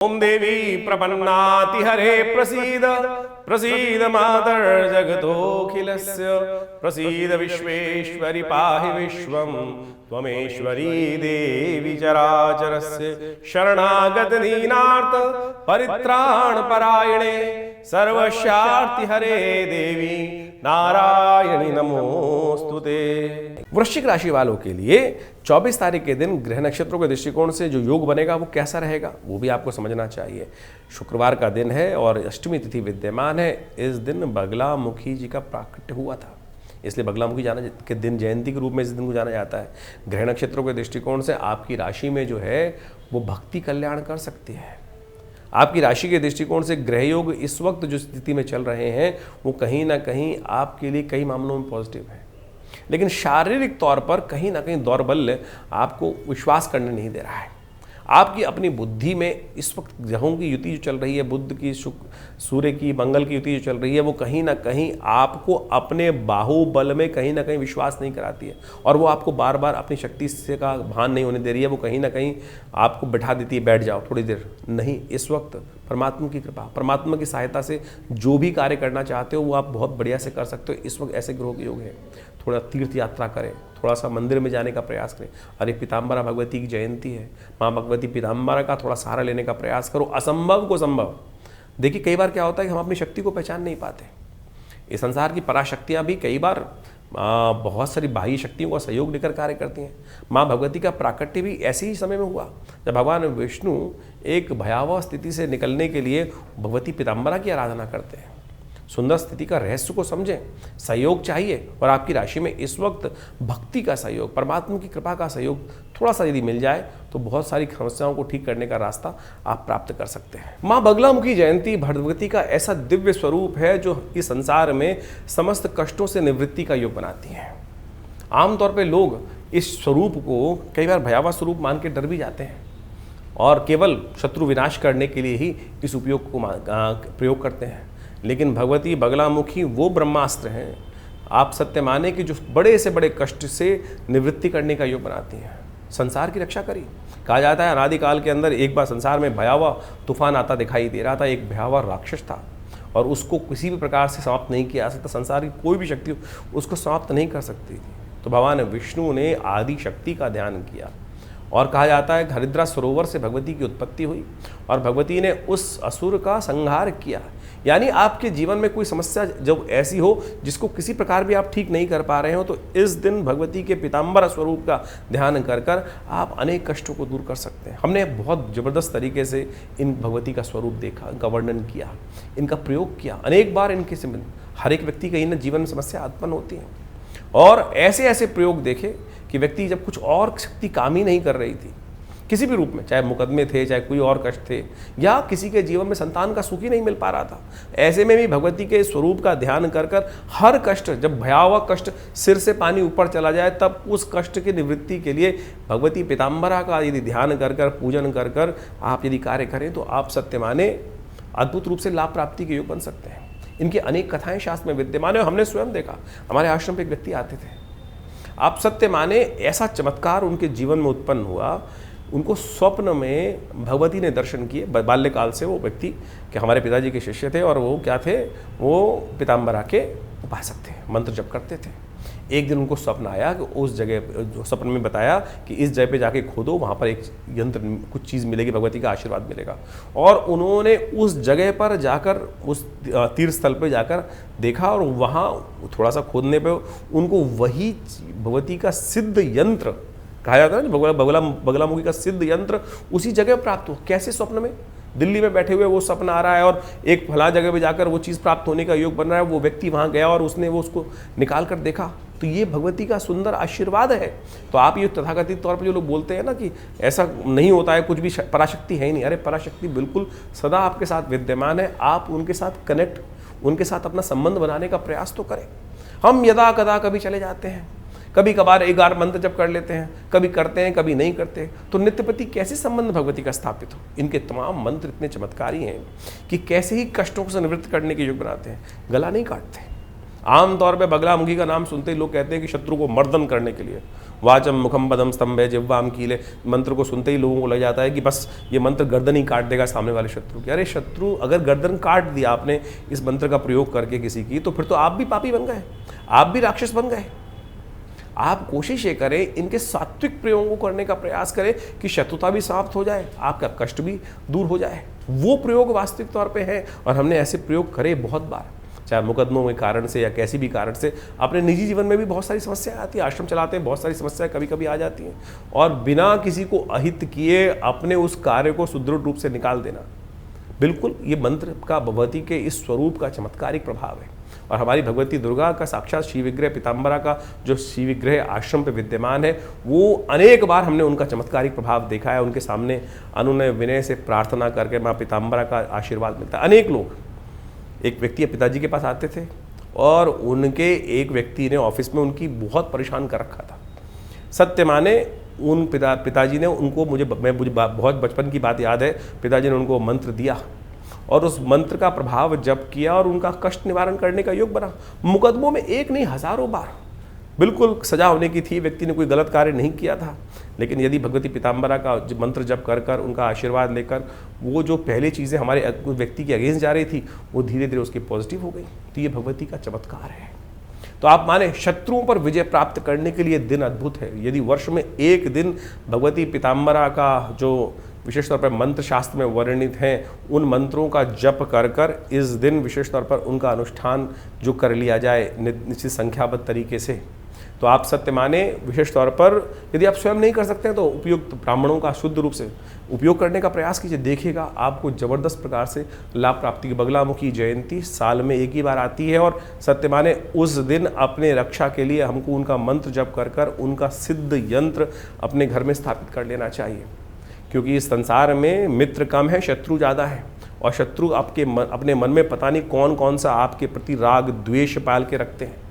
ओम देवी प्रपन्नाति हरे प्रसीद प्रसीद मातर्जगतोऽखिलस्य प्रसीद विश्वेश्वरि पाहि विश्वं त्वमेश्वरी देवी चराचरस्य शरणागत दीनार्थ परित्राण परायणे सर्वस्यार्ति हरे देवी नारायणी नमोस्तुते। वृश्चिक राशि वालों के लिए 24 तारीख के दिन ग्रह नक्षत्रों के दृष्टिकोण से जो योग बनेगा वो कैसा रहेगा वो भी आपको समझना चाहिए। शुक्रवार का दिन है और अष्टमी तिथि विद्यमान है। इस दिन बगलामुखी जी का प्राकट्य हुआ था, इसलिए बगलामुखी जाना के दिन जयंती के रूप में इस दिन को जाना जाता है। ग्रह नक्षत्रों के दृष्टिकोण से आपकी राशि में जो है वो भक्ति कल्याण कर सकती है। आपकी राशि के दृष्टिकोण से ग्रह योग इस वक्त जो स्थिति में चल रहे हैं वो कहीं ना कहीं आपके लिए कई मामलों में पॉजिटिव है, लेकिन शारीरिक तौर पर कहीं ना कहीं दौर्बल्य आपको विश्वास करने नहीं दे रहा है। आपकी अपनी बुद्धि में इस वक्त ग्रहों की युति जो चल रही है, बुध की, सूर्य की, मंगल की युति जो चल रही है, वो कहीं ना कहीं आपको अपने बाहुबल में कहीं ना कहीं विश्वास नहीं कराती है और वो आपको बार बार अपनी शक्ति से का भान नहीं होने दे रही है। वो कहीं ना कहीं आपको बैठा देती है, बैठ जाओ थोड़ी देर। नहीं, इस वक्त परमात्मा की कृपा, परमात्मा की सहायता से जो भी कार्य करना चाहते हो वो आप बहुत बढ़िया से कर सकते हो। इस वक्त ऐसे ग्रहों के योग है। थोड़ा तीर्थ यात्रा करें, थोड़ा सा मंदिर में जाने का प्रयास करें। अरे पीताम्बरा भगवती की जयंती है, माँ भगवती पीताम्बरा का थोड़ा सहारा लेने का प्रयास करो। असंभव को संभव। देखिए कई बार क्या होता है कि हम अपनी शक्ति को पहचान नहीं पाते। इस संसार की पराशक्तियाँ भी कई बार बहुत सारी बाह्य शक्तियों का सहयोग लेकर कार्य करती हैं। माँ भगवती का प्राकट्य भी ऐसे ही समय में हुआ जब भगवान विष्णु एक भयावह स्थिति से निकलने के लिए भगवती पीताम्बरा की आराधना करते हैं। सुंदर स्थिति का रहस्य को समझें, सहयोग चाहिए। और आपकी राशि में इस वक्त भक्ति का सहयोग, परमात्मा की कृपा का सहयोग थोड़ा सा यदि मिल जाए तो बहुत सारी समस्याओं को ठीक करने का रास्ता आप प्राप्त कर सकते हैं। माँ बगलामुखी जयंती भगवती का ऐसा दिव्य स्वरूप है जो इस संसार में समस्त कष्टों से निवृत्ति का योग बनाती है। आमतौर पर लोग इस स्वरूप को कई बार भयावह स्वरूप मान के डर भी जाते हैं और केवल शत्रु विनाश करने के लिए ही इस उपयोग को प्रयोग करते हैं। लेकिन भगवती बगलामुखी वो ब्रह्मास्त्र हैं, आप सत्य माने कि जो बड़े से बड़े कष्ट से निवृत्ति करने का योग बनाती हैं। संसार की रक्षा करी। कहा जाता है अनादिकाल के अंदर एक बार संसार में भयावह तूफान आता दिखाई दे रहा था। एक भयावह राक्षस था और उसको किसी भी प्रकार से समाप्त नहीं किया जा सकता। संसार की कोई भी शक्ति उसको समाप्त नहीं कर सकती थी। तो भगवान विष्णु ने आदि शक्ति का ध्यान किया और कहा जाता है हरिद्रा सरोवर से भगवती की उत्पत्ति हुई और भगवती ने उस असुर का संहार किया। यानी आपके जीवन में कोई समस्या जब ऐसी हो जिसको किसी प्रकार भी आप ठीक नहीं कर पा रहे हो तो इस दिन भगवती के पीताम्बर स्वरूप का ध्यान कर कर आप अनेक कष्टों को दूर कर सकते हैं। हमने बहुत ज़बरदस्त तरीके से इन भगवती का स्वरूप देखा, इनका वर्णन किया, इनका प्रयोग किया अनेक बार। इनके से हर एक व्यक्ति कहीं ना जीवन में समस्या उत्पन्न होती है और ऐसे ऐसे प्रयोग देखे कि व्यक्ति जब कुछ और शक्ति काम ही नहीं कर रही थी किसी भी रूप में, चाहे मुकदमे थे, चाहे कोई और कष्ट थे, या किसी के जीवन में संतान का सुख ही नहीं मिल पा रहा था, ऐसे में भी भगवती के स्वरूप का ध्यान कर कर हर कष्ट, जब भयावह कष्ट सिर से पानी ऊपर चला जाए तब उस कष्ट की निवृत्ति के लिए भगवती पीताम्बरा का यदि ध्यान कर कर, पूजन कर कर आप यदि कार्य करें तो आप सत्य माने अद्भुत रूप से लाभ प्राप्ति के योग बन सकते हैं। इनकी अनेक कथाएं शास्त्र में विद्यमान है। हमने स्वयं देखा, हमारे आश्रम पर एक व्यक्ति आते थे, आप सत्य माने ऐसा चमत्कार उनके जीवन में उत्पन्न हुआ। उनको स्वप्न में भगवती ने दर्शन किए। बाल्यकाल से वो व्यक्ति कि हमारे पिताजी के शिष्य थे और वो क्या थे, वो पीताम्बरा के उपासक थे, मंत्र जप करते थे। एक दिन उनको स्वप्न आया कि उस जगह, जो स्वप्न में बताया कि इस जगह पे जाके खोदो, वहाँ पर एक यंत्र, कुछ चीज़ मिलेगी, भगवती का आशीर्वाद मिलेगा। और उन्होंने उस जगह पर जाकर, उस तीर्थ स्थल पर जाकर देखा और वहाँ थोड़ा सा खोदने पर उनको वही भगवती का सिद्ध यंत्र, कहा जाता है ना बगलामुखी का सिद्ध यंत्र, उसी जगह प्राप्त हो। कैसे? स्वप्न में, दिल्ली में बैठे हुए वो सपन आ रहा है और एक फला जगह पे जाकर वो चीज़ प्राप्त होने का योग बन रहा है। वो व्यक्ति वहाँ गया और उसने वो उसको निकाल कर देखा, तो ये भगवती का सुंदर आशीर्वाद है। तो आप ये तथाकथित तौर पर जो लोग बोलते हैं ना कि ऐसा नहीं होता है, कुछ भी पराशक्ति है ही नहीं, अरे पराशक्ति बिल्कुल सदा आपके साथ विद्यमान है। आप उनके साथ कनेक्ट, उनके साथ अपना संबंध बनाने का प्रयास तो करें। हम यदा कदा कभी चले जाते हैं, कभी कभार 11 मंत्र जप कर लेते हैं, कभी करते हैं कभी नहीं करते, तो नित्यपति कैसे संबंध भगवती का स्थापित हो। इनके तमाम मंत्र इतने चमत्कारी हैं कि कैसे ही कष्टों से निवृत्त करने के योग बनाते हैं। गला नहीं काटते, आमतौर पे बगलामुखी का नाम सुनते ही लोग कहते हैं कि शत्रु को मर्दन करने के लिए, वाचम मुखम पदम स्तंभे जिह्वाम कीले, मंत्र को सुनते ही लोगों को लग जाता है कि बस ये मंत्र गर्दन ही काट देगा सामने वाले शत्रु की। अरे शत्रु अगर गर्दन काट दिया आपने इस मंत्र का प्रयोग करके किसी की, तो फिर तो आप भी पापी बन गए, आप भी राक्षस बन गए। आप कोशिश ये करें, इनके सात्विक प्रयोगों को करने का प्रयास करें कि शत्रुता भी समाप्त हो जाए, आपका कष्ट भी दूर हो जाए। वो प्रयोग वास्तविक तौर पे है और हमने ऐसे प्रयोग करे बहुत बार, चाहे मुकदमों के कारण से या कैसी भी कारण से। अपने निजी जीवन में भी बहुत सारी समस्याएं आती हैं, आश्रम चलाते हैं, बहुत सारी समस्याएं कभी कभी आ जाती हैं, और बिना किसी को अहित किए अपने उस कार्य को सुदृढ़ रूप से निकाल देना, बिल्कुल ये मंत्र का भगवती के इस स्वरूप का चमत्कारिक प्रभाव है। और हमारी भगवती दुर्गा का साक्षात श्री विग्रह पीताम्बरा का जो श्री विग्रह आश्रम पे विद्यमान है, वो अनेक बार हमने उनका चमत्कारिक प्रभाव देखा है। उनके सामने अनुनय विनय से प्रार्थना करके माँ पीताम्बरा का आशीर्वाद मिलता है। अनेक लोग, एक व्यक्ति पिताजी के पास आते थे और उनके एक व्यक्ति ने ऑफिस में उनकी बहुत परेशान कर रखा था। सत्य माने उन पिताजी ने उनको, मुझे बहुत बचपन की बात याद है, पिताजी ने उनको मंत्र दिया और उस मंत्र का प्रभाव जप किया और उनका कष्ट निवारण करने का योग बना। मुकदमों में एक नहीं हजारों बार बिल्कुल सजा होने की थी, व्यक्ति ने कोई गलत कार्य नहीं किया था, लेकिन यदि भगवती पीताम्बरा का मंत्र जप कर कर उनका आशीर्वाद लेकर वो जो पहले चीज़ें हमारे व्यक्ति के अगेंस्ट जा रही थी वो धीरे धीरे उसकी पॉजिटिव हो गई। तो ये भगवती का चमत्कार है। तो आप माने शत्रुओं पर विजय प्राप्त करने के लिए दिन अद्भुत है। यदि वर्ष में एक दिन भगवती पीताम्बरा का जो विशेष तौर पर मंत्र शास्त्र में वर्णित हैं, उन मंत्रों का जप कर कर इस दिन विशेष तौर पर उनका अनुष्ठान जो कर लिया जाए निश्चित संख्याबद्ध तरीके से, तो आप सत्य माने विशेष तौर पर यदि आप स्वयं नहीं कर सकते हैं तो उपयुक्त ब्राह्मणों का शुद्ध रूप से उपयोग करने का प्रयास कीजिए। देखिएगा आपको जबरदस्त प्रकार से लाभ प्राप्ति की। बगलामुखी जयंती साल में एक ही बार आती है और सत्य माने उस दिन अपने रक्षा के लिए हमको उनका मंत्र जप कर कर उनका सिद्ध यंत्र अपने घर में स्थापित कर लेना चाहिए, क्योंकि इस संसार में मित्र कम है, शत्रु ज़्यादा है। और शत्रु अपने मन में पता नहीं कौन कौन सा आपके प्रति राग द्वेष पाल के रखते हैं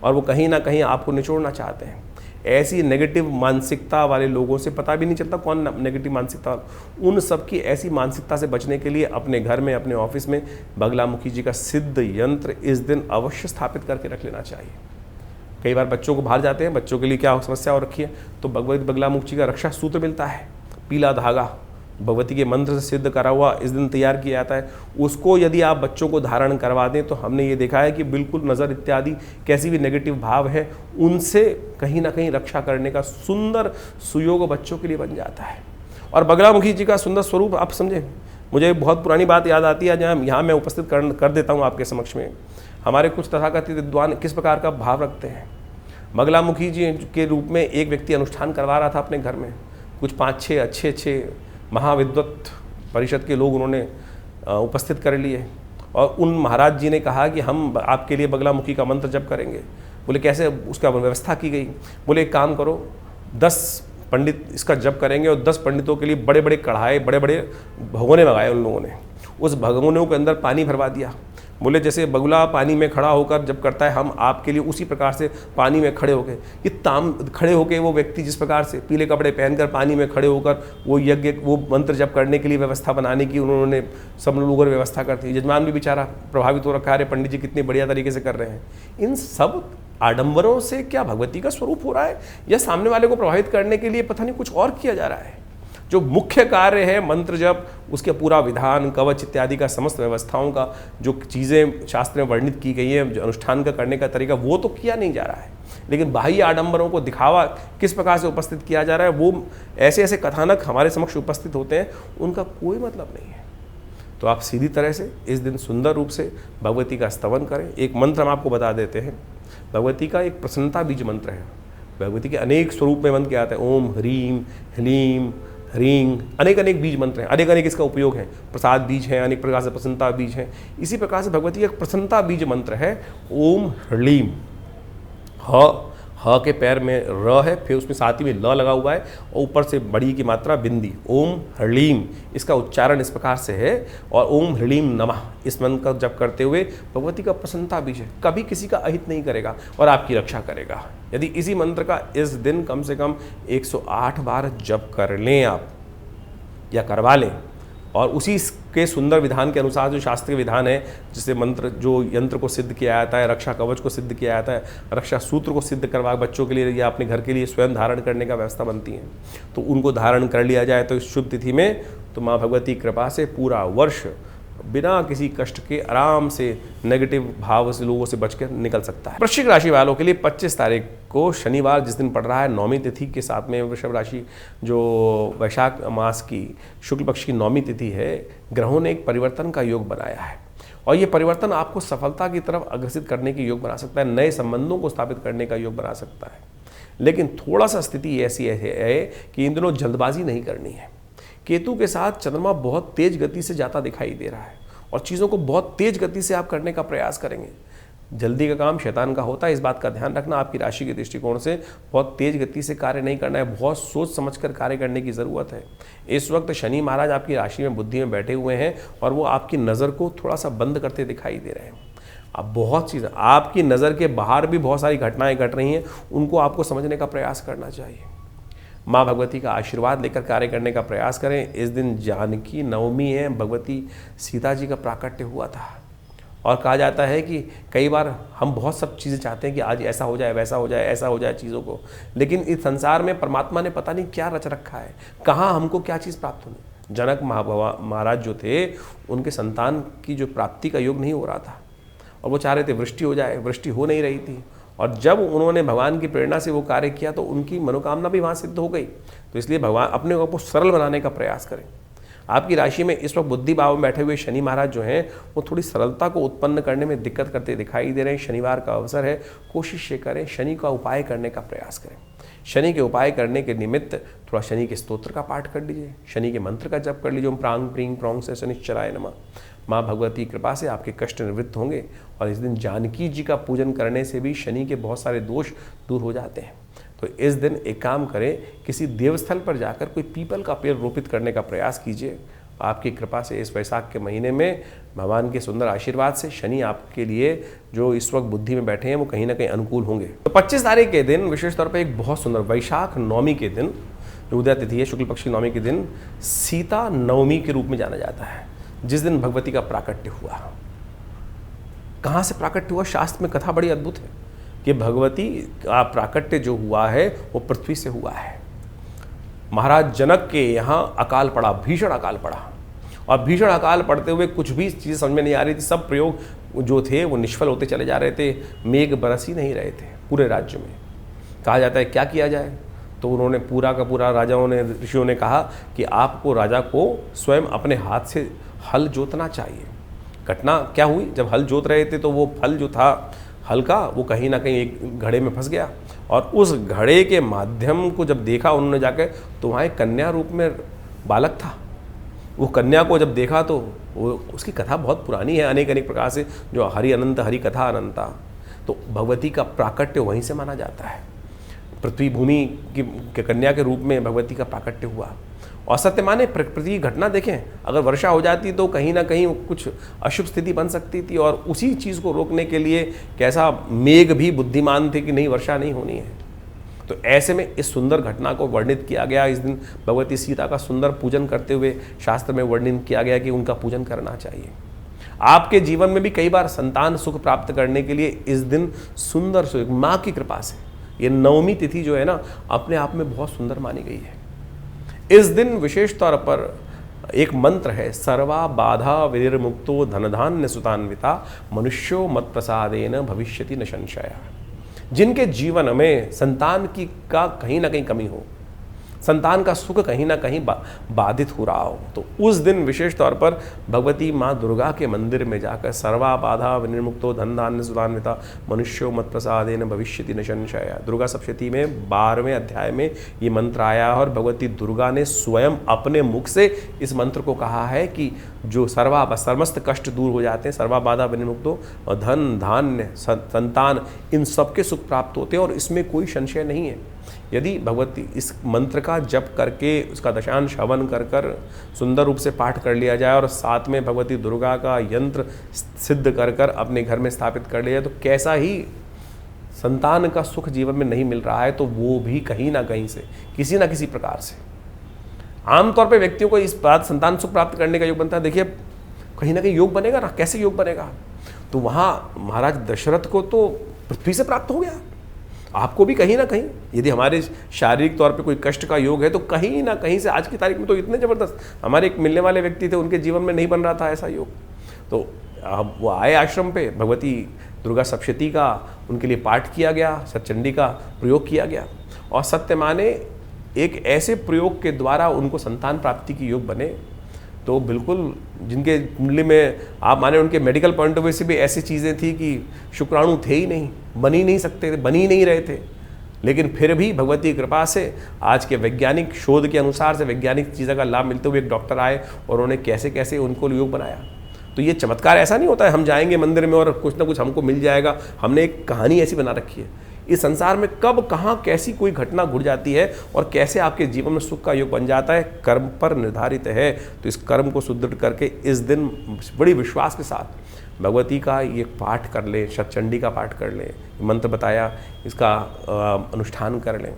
और वो कहीं ना कहीं आपको निचोड़ना चाहते हैं। ऐसी नेगेटिव मानसिकता वाले लोगों से पता भी नहीं चलता कौन नेगेटिव मानसिकता, उन सब की ऐसी मानसिकता से बचने के लिए अपने घर में, अपने ऑफिस में बगलामुखी जी का सिद्ध यंत्र इस दिन अवश्य स्थापित करके रख लेना चाहिए। कई बार बच्चों को बाहर जाते हैं, बच्चों के लिए क्या समस्या हो रखी है, तो भगवती बगलामुखी जी का रक्षा सूत्र मिलता है, पीला धागा भगवती के मंत्र से सिद्ध करा हुआ इस दिन तैयार किया जाता है। उसको यदि आप बच्चों को धारण करवा दें तो हमने ये देखा है कि बिल्कुल नज़र इत्यादि कैसी भी नेगेटिव भाव है उनसे कहीं ना कहीं रक्षा करने का सुंदर सुयोग बच्चों के लिए बन जाता है। और बगलामुखी जी का सुंदर स्वरूप आप समझें, मुझे बहुत पुरानी बात याद आती है जहाँ यहाँ मैं उपस्थित कर देता हूँ आपके समक्ष में। हमारे कुछ तथाकथित विद्वान किस प्रकार का भाव रखते हैं। बगलामुखी जी के रूप में एक व्यक्ति अनुष्ठान करवा रहा था अपने घर में, कुछ 5-6 अच्छे महाविद्वत परिषद के लोग उन्होंने उपस्थित कर लिए और उन महाराज जी ने कहा कि हम आपके लिए बगलामुखी का मंत्र जप करेंगे। बोले कैसे, उसका व्यवस्था की गई। बोले एक काम करो, 10 पंडित इसका जप करेंगे और 10 पंडितों के लिए बड़े बड़े कढ़ाई, बड़े बड़े भगोने मंगाए उन लोगों ने। उस भगोनों के अंदर पानी भरवा दिया। बोले जैसे बगुला पानी में खड़ा होकर जब करता है, हम आपके लिए उसी प्रकार से पानी में खड़े होकर, ये खड़े होकर वो व्यक्ति जिस प्रकार से पीले कपड़े पहनकर पानी में खड़े होकर वो यज्ञ, वो मंत्र जप करने के लिए व्यवस्था बनाने की उन्होंने सब लोगों ने व्यवस्था करती है। यजमान भी बेचारा प्रभावित हो रखा है, अरे पंडित जी कितने बढ़िया तरीके से कर रहे हैं। इन सब आडंबरों से क्या भगवती का स्वरूप हो रहा है या सामने वाले को प्रभावित करने के लिए पता नहीं कुछ और किया जा रहा है। जो मुख्य कार्य है मंत्र जप, उसके पूरा विधान, कवच इत्यादि का समस्त व्यवस्थाओं का जो चीज़ें शास्त्र में वर्णित की गई हैं, जो अनुष्ठान का करने का तरीका, वो तो किया नहीं जा रहा है। लेकिन बाह्य आडंबरों को दिखावा किस प्रकार से उपस्थित किया जा रहा है, वो ऐसे ऐसे कथानक हमारे समक्ष उपस्थित होते हैं, उनका कोई मतलब नहीं है। तो आप सीधी तरह से इस दिन सुंदर रूप से भगवती का स्तवन करें। एक मंत्र हम आपको बता देते हैं, भगवती का एक प्रसन्नता बीज मंत्र है। भगवती के अनेक स्वरूप में मंत्र क्या आता है, ओम ह्रीम ह्लीम ह्रीं, अनेक अनेक बीज मंत्र हैं, अनेक अनेक इसका उपयोग है। प्रसाद बीज है, अनेक प्रकार से प्रसन्नता बीज है। इसी प्रकार से भगवती का एक प्रसन्नता बीज मंत्र है, ओम ह्लीम। ह के पैर में र है, फिर उसमें साथ ही में ल लगा हुआ है और ऊपर से बड़ी की मात्रा बिंदी, ओम ह्लीम। इसका उच्चारण इस प्रकार से है। और ओम ह्लीम नमः, इस मंत्र का जप करते हुए भगवती का प्रसन्नता बीज है, कभी किसी का अहित नहीं करेगा और आपकी रक्षा करेगा। यदि इसी मंत्र का इस दिन कम से कम 108 बार जप कर लें आप या करवा लें, और उसी के सुंदर विधान के अनुसार जो शास्त्रीय विधान है, जिससे मंत्र जो यंत्र को सिद्ध किया जाता है, रक्षा कवच को सिद्ध किया जाता है, रक्षा सूत्र को सिद्ध करवा बच्चों के लिए या अपने घर के लिए स्वयं धारण करने का व्यवस्था बनती है, तो उनको धारण कर लिया जाए तो इस शुभ तिथि में तो माँ भगवती कृपा से पूरा वर्ष बिना किसी कष्ट के आराम से नेगेटिव भाव से लोगों से बचकर निकल सकता है। वृश्चिक राशि वालों के लिए 25 तारीख को शनिवार जिस दिन पड़ रहा है, नौमी तिथि के साथ में वृषभ राशि जो वैशाख मास की शुक्ल पक्ष की नौमी तिथि है, ग्रहों ने एक परिवर्तन का योग बनाया है और ये परिवर्तन आपको सफलता की तरफ अग्रसित करने के योग बना सकता है, नए संबंधों को स्थापित करने का योग बना सकता है। लेकिन थोड़ा सा स्थिति ऐसी है कि इन दिनों जल्दबाजी नहीं करनी है। केतु के साथ चंद्रमा बहुत तेज गति से जाता दिखाई दे रहा है और चीज़ों को बहुत तेज गति से आप करने का प्रयास करेंगे। जल्दी का काम शैतान का होता है, इस बात का ध्यान रखना। आपकी राशि के दृष्टिकोण से बहुत तेज गति से कार्य नहीं करना है, बहुत सोच समझकर कार्य करने की ज़रूरत है। इस वक्त शनि महाराज आपकी राशि में बुद्धि में बैठे हुए हैं और वो आपकी नज़र को थोड़ा सा बंद करते दिखाई दे रहे हैं। अब बहुत चीज़ें आपकी नज़र के बाहर भी बहुत सारी घटनाएँ घट रही हैं, उनको आपको समझने का प्रयास करना चाहिए। माँ भगवती का आशीर्वाद लेकर कार्य करने का प्रयास करें। इस दिन जानकी नवमी है, भगवती सीता जी का प्राकट्य हुआ था और कहा जाता है कि कई बार हम बहुत सब चीज़ें चाहते हैं कि आज ऐसा हो जाए, वैसा हो जाए, ऐसा हो जाए चीज़ों को, लेकिन इस संसार में परमात्मा ने पता नहीं क्या रच रखा है, कहाँ हमको क्या चीज़ प्राप्त होनी। जनक महाराज जो थे, उनके संतान की जो प्राप्ति का योग नहीं हो रहा था और वो चाह रहे थे वृष्टि हो जाए, वृष्टि हो नहीं रही थी और जब उन्होंने भगवान की प्रेरणा से वो कार्य किया तो उनकी मनोकामना भी वहाँ सिद्ध हो गई। तो इसलिए भगवान अपने आप को सरल बनाने का प्रयास करें। आपकी राशि में इस वक्त बुद्धि भाव में बैठे हुए शनि महाराज जो हैं वो थोड़ी सरलता को उत्पन्न करने में दिक्कत करते दिखाई दे रहे हैं। शनिवार का अवसर है, कोशिश ये करें शनि का उपाय करने का प्रयास करें। शनि के उपाय करने के निमित्त थोड़ा शनि के स्तोत्र का पाठ कर लीजिए, शनि के मंत्र का जप कर लीजिए, ओम प्रांग प्रींग प्रोंग से शनिश्चराय नमः। माँ भगवती कृपा से आपके कष्ट निवृत्त होंगे और इस दिन जानकी जी का पूजन करने से भी शनि के बहुत सारे दोष दूर हो जाते हैं। तो इस दिन एक काम करें, किसी देवस्थल पर जाकर कोई पीपल का पेड़ रोपित करने का प्रयास कीजिए। आपकी कृपा से इस वैशाख के महीने में भगवान के सुंदर आशीर्वाद से शनि आपके लिए जो इस वक्त बुद्धि में बैठे हैं वो कहीं ना कहीं अनुकूल होंगे। तो 25 तारीख के दिन विशेष तौर पर एक बहुत सुंदर वैशाख नवमी के दिन, जो उदय तिथि है शुक्ल पक्ष की नवमी के दिन, सीता नवमी के रूप में जाना जाता है, जिस दिन भगवती का प्राकट्य हुआ। कहाँ से प्राकट्य हुआ? शास्त्र में कथा बड़ी अद्भुत है कि भगवती का प्राकट्य जो हुआ है वो पृथ्वी से हुआ है। महाराज जनक के यहाँ अकाल पड़ा, भीषण अकाल पड़ा और भीषण अकाल पड़ते हुए कुछ भी चीज़ समझ में नहीं आ रही थी। सब प्रयोग जो थे वो निष्फल होते चले जा रहे थे, मेघ बरस ही नहीं रहे थे पूरे राज्य में। कहा जाता है क्या किया जाए, तो उन्होंने पूरा का पूरा राजाओं ने, ऋषियों ने कहा कि आपको राजा को स्वयं अपने हाथ से हल जोतना चाहिए। घटना क्या हुई, जब हल जोत रहे थे तो वो फल जो था हल का वो कहीं ना कहीं एक घड़े में फंस गया और उस घड़े के माध्यम को जब देखा उन्होंने जाकर तो वहाँ एक कन्या रूप में बालक था। वो कन्या को जब देखा तो वो, उसकी कथा बहुत पुरानी है, अनेक अनेक प्रकार से, जो हरि अनंत हरि कथा अनंता। तो भगवती का प्राकट्य वहीं से माना जाता है। पृथ्वी भूमि की कन्या के रूप में भगवती का प्राकट्य हुआ और सत्य माने प्रकृति घटना देखें, अगर वर्षा हो जाती तो कहीं ना कहीं कुछ अशुभ स्थिति बन सकती थी और उसी चीज़ को रोकने के लिए कैसा मेघ भी बुद्धिमान थे कि नहीं वर्षा नहीं होनी है। तो ऐसे में इस सुंदर घटना को वर्णित किया गया। इस दिन भगवती सीता का सुंदर पूजन करते हुए शास्त्र में वर्णन किया गया कि उनका पूजन करना चाहिए। आपके जीवन में भी कई बार संतान सुख प्राप्त करने के लिए इस दिन सुंदर सुख माँ की कृपा से, ये नवमी तिथि जो है ना अपने आप में बहुत सुंदर मानी गई है। इस दिन विशेष तौर पर एक मंत्र है, सर्वा बाधा विनिर्मुक्तो धनधान्य सुतान्विता मनुष्यो मत प्रसादेन भविष्यति न संशय। जिनके जीवन में संतान की का कहीं ना कहीं कमी हो, संतान का सुख कहीं ना कहीं बाधित हो रहा हो, तो उस दिन विशेष तौर पर भगवती माँ दुर्गा के मंदिर में जाकर सर्वा बाधा विनिर्मुक्तो धन धान्य सुतान्विता मनुष्यो मत प्रसादेन भविष्यति न संशय, दुर्गा सप्तशती में 12वें अध्याय में ये मंत्र आया और भगवती दुर्गा ने स्वयं अपने मुख से इस मंत्र को कहा है कि जो समस्त कष्ट दूर हो जाते हैं, सर्वा बाधा विनिर्मुक्तो और धन धान्य संतान इन सबके सुख प्राप्त होते हैं और इसमें कोई संशय नहीं है। यदि भगवती इस मंत्र का जप करके उसका दशांश हवन कर कर सुंदर रूप से पाठ कर लिया जाए और साथ में भगवती दुर्गा का यंत्र सिद्ध कर कर अपने घर में स्थापित कर लिया, तो कैसा ही संतान का सुख जीवन में नहीं मिल रहा है तो वो भी कहीं ना कहीं से किसी ना किसी प्रकार से आमतौर पे व्यक्तियों को इस बात संतान सुख प्राप्त करने का योग बनता है। देखिए कहीं ना कहीं योग बनेगा ना, कैसे योग बनेगा? तो वहाँ महाराज दशरथ को तो पृथ्वी से प्राप्त हो गया, आपको भी कहीं ना कहीं, यदि हमारे शारीरिक तौर पे कोई कष्ट का योग है तो कहीं ना कहीं से आज की तारीख में तो इतने ज़बरदस्त हमारे एक मिलने वाले व्यक्ति थे, उनके जीवन में नहीं बन रहा था ऐसा योग। तो वो आए आश्रम पे, भगवती दुर्गा सप्तशती का उनके लिए पाठ किया गया, सतचंडी का प्रयोग किया गया और सत्य माने एक ऐसे प्रयोग के द्वारा उनको संतान प्राप्ति की योग बने। तो बिल्कुल जिनके कुंडली में आप माने उनके मेडिकल पॉइंट ऑफ व्यू से भी ऐसी चीज़ें थी कि शुक्राणु थे ही नहीं, बन ही नहीं सकते थे, बन ही नहीं रहे थे, लेकिन फिर भी भगवती की कृपा से आज के वैज्ञानिक शोध के अनुसार से वैज्ञानिक चीज़ों का लाभ मिलते हुए एक डॉक्टर आए और उन्होंने कैसे कैसे उनको योग बनाया। तो ये चमत्कार ऐसा नहीं होता है हम जाएंगे मंदिर में और कुछ ना कुछ हमको मिल जाएगा, हमने एक कहानी ऐसी बना रखी है। इस संसार में कब कहाँ कैसी कोई घटना घुट जाती है और कैसे आपके जीवन में सुख का योग बन जाता है, कर्म पर निर्धारित है। तो इस कर्म को सुदृढ़ करके इस दिन बड़ी विश्वास के साथ भगवती का ये पाठ कर लें, सतचंडी का पाठ कर लें, मंत्र बताया इसका अनुष्ठान कर लें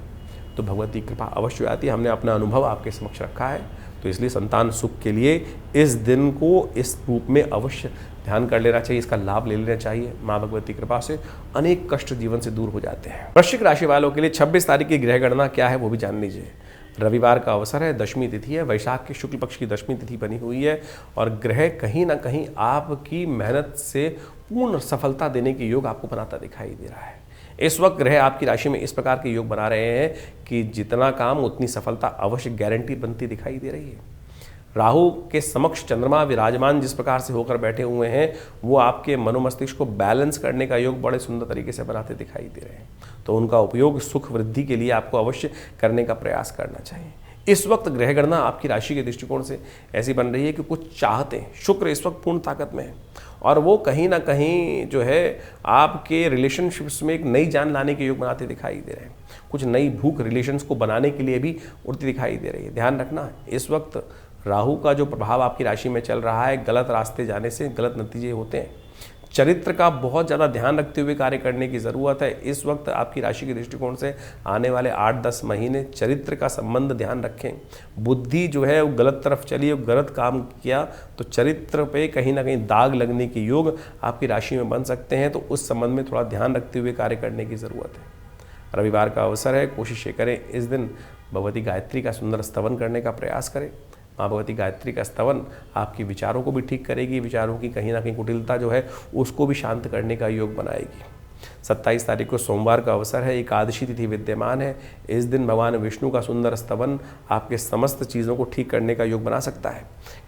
तो भगवती कृपा अवश्य आती है। हमने अपना अनुभव आपके समक्ष रखा है, तो इसलिए संतान सुख के लिए इस दिन को इस रूप में अवश्य ध्यान कर लेना चाहिए, इसका लाभ ले लेना चाहिए। माँ भगवती कृपा से अनेक कष्ट जीवन से दूर हो जाते हैं। वृश्चिक राशि वालों के लिए 26 तारीख की ग्रह गणना क्या है वो भी जान लीजिए। रविवार का अवसर है, दशमी तिथि है, वैशाख के शुक्ल पक्ष की दशमी तिथि बनी हुई है और ग्रह कहीं ना कहीं आपकी मेहनत से पूर्ण सफलता देने के योग आपको बनाता दिखाई दे रहा है। इस वक्त ग्रह आपकी राशि में इस प्रकार के योग बना रहे हैं कि जितना काम उतनी सफलता अवश्य गारंटी बनती दिखाई दे रही है। राहु के समक्ष चंद्रमा विराजमान जिस प्रकार से होकर बैठे हुए हैं वो आपके मनोमस्तिष्क को बैलेंस करने का योग बड़े सुंदर तरीके से बनाते दिखाई दे रहे हैं। तो उनका उपयोग सुख वृद्धि के लिए आपको अवश्य करने का प्रयास करना चाहिए। इस वक्त ग्रह गणना आपकी राशि के दृष्टिकोण से ऐसी बन रही है कि कुछ चाहते हैं, शुक्र इस वक्त पूर्ण ताकत में है और वो कहीं ना कहीं जो है आपके रिलेशनशिप्स में एक नई जान लाने के योग बनाते दिखाई दे रहे हैं। कुछ नई भूख रिलेशंस को बनाने के लिए भी उड़ती दिखाई दे रही है। ध्यान रखना इस वक्त राहु का जो प्रभाव आपकी राशि में चल रहा है, गलत रास्ते जाने से गलत नतीजे होते हैं। चरित्र का बहुत ज़्यादा ध्यान रखते हुए कार्य करने की ज़रूरत है। इस वक्त आपकी राशि के दृष्टिकोण से आने वाले 8-10 महीने चरित्र का संबंध ध्यान रखें। बुद्धि जो है वो गलत तरफ चली, वो गलत काम किया तो चरित्र पे कहीं ना कहीं दाग लगने के योग आपकी राशि में बन सकते हैं। तो उस संबंध में थोड़ा ध्यान रखते हुए कार्य करने की ज़रूरत है। रविवार का अवसर है, कोशिश करें इस दिन भगवती गायत्री का सुंदर स्तवन करने का प्रयास करें। माँ भगवती गायत्री का स्तवन आपकी विचारों को भी ठीक करेगी, विचारों की कहीं ना कहीं कुटिलता जो है उसको भी शांत करने का योग बनाएगी। 27 तारीख को सोमवार का अवसर है, एकादशी तिथि विद्यमान है। इस दिन भगवान विष्णु का सुंदर स्तवन आपके समस्त चीज़ों को ठीक करने का योग बना सकता है।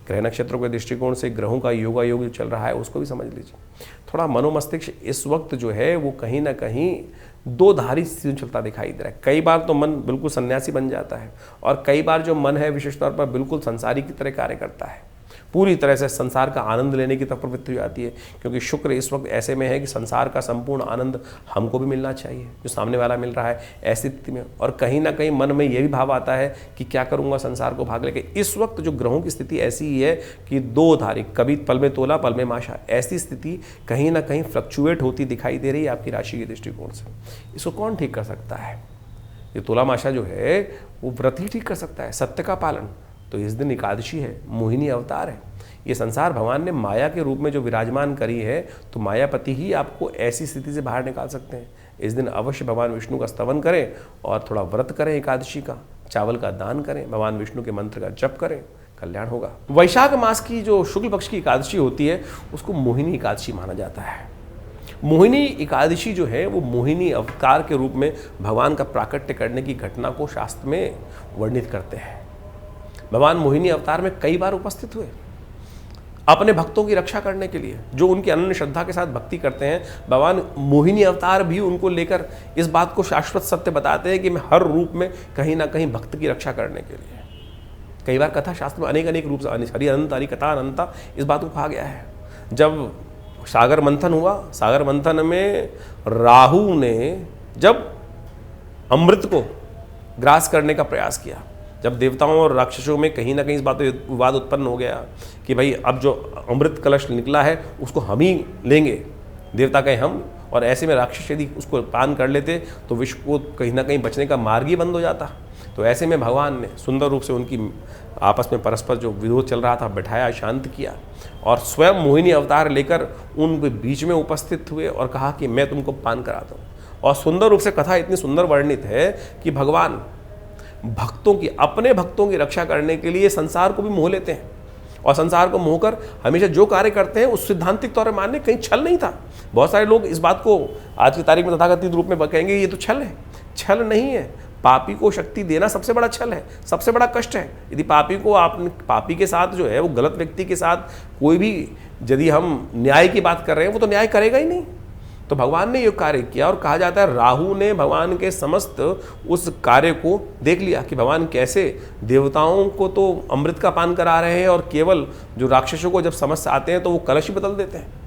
ग्रह नक्षत्रों के दृष्टिकोण से ग्रहों का योगा योग जो चल रहा है उसको भी समझ लीजिए। थोड़ा मनोमस्तिष्क इस वक्त जो है वो कहीं ना कहीं दो धारी स्थिति चलता दिखाई दे रहा है। कई बार तो मन बिल्कुल सन्यासी बन जाता है और कई बार जो मन है विशेष तौर पर बिल्कुल संसारी की तरह कार्य करता है, पूरी तरह से संसार का आनंद लेने की तरफ प्रवृत्ति हो जाती है। क्योंकि शुक्र इस वक्त ऐसे में है कि संसार का संपूर्ण आनंद हमको भी मिलना चाहिए जो सामने वाला मिल रहा है ऐसी स्थिति में। और कहीं ना कहीं मन में ये भी भाव आता है कि क्या करूँगा संसार को भाग लेके। इस वक्त जो ग्रहों की स्थिति ऐसी ही है कि दो धारी, कभी पल में तोला पल में माशा, ऐसी स्थिति कहीं ना कहीं फ्लक्चुएट होती दिखाई दे रही है आपकी राशि के दृष्टिकोण से। इसको कौन ठीक कर सकता है? ये तोला माशा जो है वो व्रत ही ठीक कर सकता है, सत्य का पालन। तो इस दिन एकादशी है, मोहिनी अवतार है। ये संसार भगवान ने माया के रूप में जो विराजमान करी है तो मायापति ही आपको ऐसी स्थिति से बाहर निकाल सकते हैं। इस दिन अवश्य भगवान विष्णु का स्तवन करें और थोड़ा व्रत करें एकादशी का, चावल का दान करें, भगवान विष्णु के मंत्र का जप करें, कल्याण होगा। वैशाख मास की जो शुक्ल पक्ष की एकादशी होती है उसको मोहिनी एकादशी माना जाता है। मोहिनी एकादशी जो है वो मोहिनी अवतार के रूप में भगवान का प्राकट्य करने की घटना को शास्त्र में वर्णित करते हैं। भगवान मोहिनी अवतार में कई बार उपस्थित हुए अपने भक्तों की रक्षा करने के लिए, जो उनकी अनन्य श्रद्धा के साथ भक्ति करते हैं। भगवान मोहिनी अवतार भी उनको लेकर इस बात को शाश्वत सत्य बताते हैं कि मैं हर रूप में कहीं ना कहीं भक्त की रक्षा करने के लिए। कई बार कथा शास्त्र में अनेक रूप से हरि अनंत हरि कथा अनंता इस बात को कहा गया है। जब सागर मंथन हुआ, सागर मंथन में राहु ने जब अमृत को ग्रास करने का प्रयास किया, जब देवताओं और राक्षसों में कहीं ना कहीं इस बात पर विवाद उत्पन्न हो गया कि भाई अब जो अमृत कलश निकला है उसको हम ही लेंगे, देवता कहे हम, और ऐसे में राक्षस यदि उसको पान कर लेते तो विश्व को कहीं ना कहीं बचने का मार्ग ही बंद हो जाता। तो तो ऐसे में भगवान ने सुंदर रूप से उनकी आपस में परस्पर जो विरोध चल रहा था बिठाया, शांत किया और स्वयं मोहिनी अवतार लेकर उनके बीच में उपस्थित हुए और कहा कि मैं तुमको पान कराता हूँ। और सुंदर रूप से कथा इतनी सुंदर वर्णित है कि भगवान भक्तों की, अपने भक्तों की रक्षा करने के लिए संसार को भी मोह लेते हैं और संसार को मोहकर हमेशा जो कार्य करते हैं उस सिद्धांतिक तौर पर मानने कहीं छल नहीं था। बहुत सारे लोग इस बात को आज की तारीख में तथाकथित रूप में कहेंगे ये तो छल है। छल नहीं है। पापी को शक्ति देना सबसे बड़ा छल है, सबसे बड़ा कष्ट है। यदि पापी को आपने, पापी के साथ जो है वो गलत व्यक्ति के साथ कोई भी, यदि हम न्याय की बात कर रहे हैं, वो तो न्याय करेगा ही नहीं। तो भगवान ने ये कार्य किया और कहा जाता है राहु ने भगवान के समस्त उस कार्य को देख लिया कि भगवान कैसे देवताओं को तो अमृत का पान करा रहे हैं और केवल जो राक्षसों को जब समस्या आते हैं तो वो कलश ही बदल देते हैं।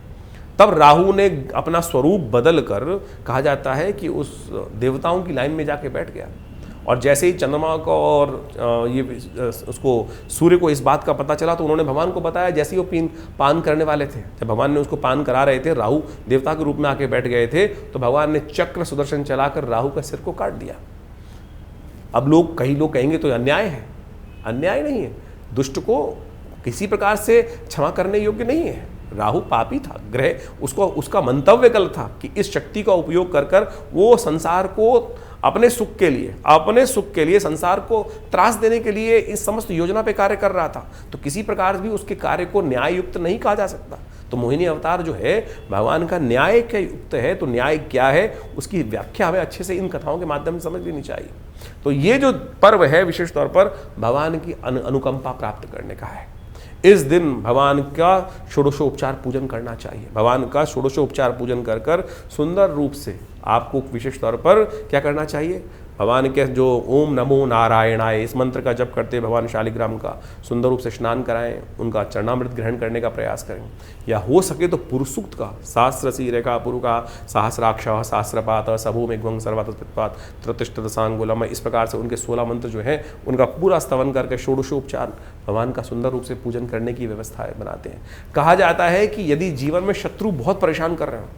तब राहु ने अपना स्वरूप बदल कर, कहा जाता है कि उस देवताओं की लाइन में जाके बैठ गया और जैसे ही चंद्रमा को और ये उसको सूर्य को इस बात का पता चला तो उन्होंने भगवान को बताया। जैसे ही वो पान करने वाले थे, जब भगवान ने उसको पान करा रहे थे, राहु देवता के रूप में आके बैठ गए थे, तो भगवान ने चक्र सुदर्शन चलाकर राहु का सिर को काट दिया। अब कई लोग कहेंगे तो अन्याय है। अन्याय नहीं है। दुष्ट को किसी प्रकार से क्षमा करने योग्य नहीं है। राहु पापी था, ग्रह उसका मंतव्य गलत था कि इस शक्ति का उपयोग कर कर वो संसार को अपने सुख के लिए संसार को त्रास देने के लिए इस समस्त योजना पे कार्य कर रहा था। तो किसी प्रकार भी उसके कार्य को न्याय युक्त नहीं कहा जा सकता। तो मोहिनी अवतार जो है भगवान का न्याय के युक्त है। तो न्याय क्या है उसकी व्याख्या हमें अच्छे से इन कथाओं के माध्यम से समझ लेनी चाहिए। तो ये जो पर्व है विशेष तौर पर भगवान की अनुकंपा प्राप्त करने का है। इस दिन भगवान का षोडशोपचार पूजन करना चाहिए। भगवान का षोडशोपचार पूजन कर कर सुंदर रूप से आपको विशेष तौर पर क्या करना चाहिए, भगवान के जो ओम नमो नारायणाय इस मंत्र का जप करते भगवान शालिग्राम का सुंदर रूप से स्नान कराएं, उनका चरणामृत ग्रहण करने का प्रयास करें, या हो सके तो पुरुष सूक्त का सहस्रसी रेखा पुरु का सहस्राक्ष सहस्रपात सभो मेघ्वं सर्वातपात त्रतिष्ठित सांगुलम, इस प्रकार से उनके 16 मंत्र जो हैं उनका पूरा स्तवन करके षोडशोपचार भगवान का सुंदर रूप से पूजन करने की व्यवस्था बनाते हैं। कहा जाता है कि यदि जीवन में शत्रु बहुत परेशान कर रहे हो,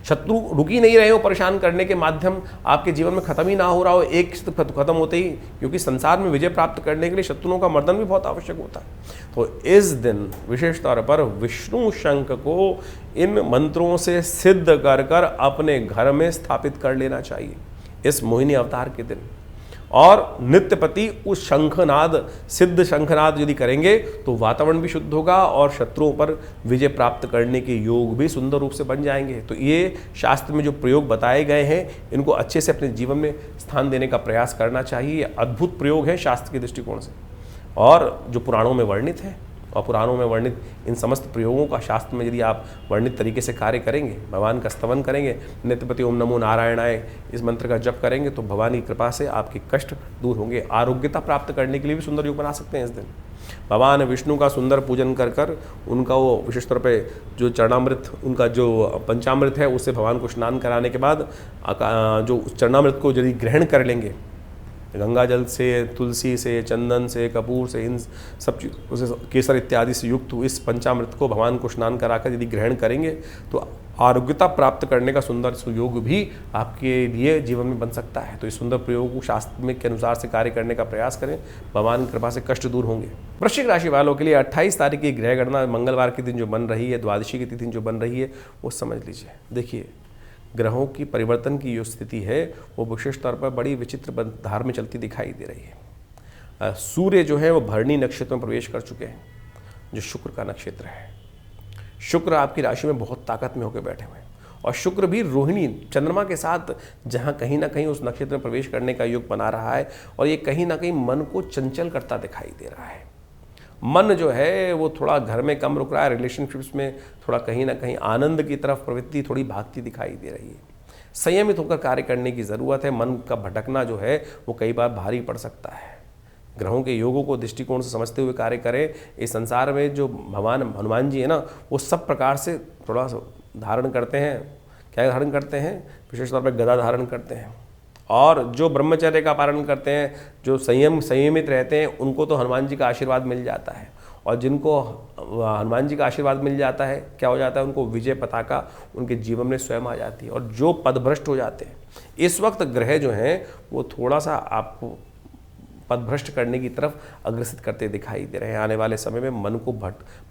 शत्रु रुक ही नहीं रहे हो परेशान करने के माध्यम, आपके जीवन में खत्म ही ना हो रहा हो, एक खत्म होते ही, क्योंकि संसार में विजय प्राप्त करने के लिए शत्रुओं का मर्दन भी बहुत आवश्यक होता है। तो इस दिन विशेष तौर पर विष्णु शंख को इन मंत्रों से सिद्ध कर कर अपने घर में स्थापित कर लेना चाहिए इस मोहिनी अवतार के दिन। और नित्यपति उस शंखनाद, सिद्ध शंखनाद यदि करेंगे तो वातावरण भी शुद्ध होगा और शत्रुओं पर विजय प्राप्त करने के योग भी सुंदर रूप से बन जाएंगे। तो ये शास्त्र में जो प्रयोग बताए गए हैं इनको अच्छे से अपने जीवन में स्थान देने का प्रयास करना चाहिए। अद्भुत प्रयोग है शास्त्र के दृष्टिकोण से, और जो पुराणों में वर्णित है, और पुराणों में वर्णित इन समस्त प्रयोगों का शास्त्र में यदि आप वर्णित तरीके से कार्य करेंगे, भगवान का स्तवन करेंगे, नित्यपति ओम नमो नारायणाय इस मंत्र का जप करेंगे, तो भगवान की कृपा से आपके कष्ट दूर होंगे। आरोग्यता प्राप्त करने के लिए भी सुंदर योग बना सकते हैं इस दिन। भगवान विष्णु का सुंदर पूजन कर कर उनका वो विशेष तौर पे जो चरणामृत, उनका जो पंचामृत है उससे भगवान को स्नान कराने के बाद जो चरणामृत को यदि ग्रहण कर लेंगे, गंगा जल से, तुलसी से, चंदन से, कपूर से, इन सब चीज़ों से, केसर इत्यादि से युक्त इस पंचामृत को भगवान को स्नान कराकर यदि ग्रहण करेंगे तो आरोग्यता प्राप्त करने का सुंदर सुयोग भी आपके लिए जीवन में बन सकता है। तो इस सुंदर प्रयोग को शास्त्र में के अनुसार से कार्य करने का प्रयास करें, भगवान की कृपा से कष्ट दूर होंगे। वृश्चिक राशि वालों के लिए 28 तारीख की ग्रह गणना मंगलवार के दिन जो बन रही है, द्वादशी की तिथि जो बन रही है, वो समझ लीजिए। देखिए ग्रहों की परिवर्तन की जो स्थिति है वो विशेष तौर पर बड़ी विचित्र धार में चलती दिखाई दे रही है। सूर्य जो है वो भरणी नक्षत्र में प्रवेश कर चुके हैं, जो शुक्र का नक्षत्र है। शुक्र आपकी राशि में बहुत ताकत में होकर बैठे हुए हैं, और शुक्र भी रोहिणी चंद्रमा के साथ जहाँ कहीं ना कहीं उस नक्षत्र में प्रवेश करने का योग बना रहा है, और ये कहीं ना कहीं मन को चंचल करता दिखाई दे रहा है। मन जो है वो थोड़ा घर में कम रुक रहा है, रिलेशनशिप्स में थोड़ा कहीं ना कहीं आनंद की तरफ प्रवृत्ति थोड़ी भागती दिखाई दे रही है। संयमित होकर कार्य करने की ज़रूरत है। मन का भटकना जो है वो कई बार भारी पड़ सकता है। ग्रहों के योगों को दृष्टिकोण से समझते हुए कार्य करें। इस संसार में जो भगवान हनुमान जी है ना, वो सब प्रकार से थोड़ा धारण करते हैं। क्या धारण करते हैं? विशेष तौर पर गदा धारण करते हैं, और जो ब्रह्मचर्य का पालन करते हैं, जो संयमित रहते हैं, उनको तो हनुमान जी का आशीर्वाद मिल जाता है। और जिनको हनुमान जी का आशीर्वाद मिल जाता है, क्या हो जाता है, उनको विजय पताका उनके जीवन में स्वयं आ जाती है। और जो पदभ्रष्ट हो जाते हैं, इस वक्त ग्रह जो हैं वो थोड़ा सा आपको पथभ्रष्ट करने की तरफ अग्रसित करते दिखाई दे रहे हैं। आने वाले समय में मन को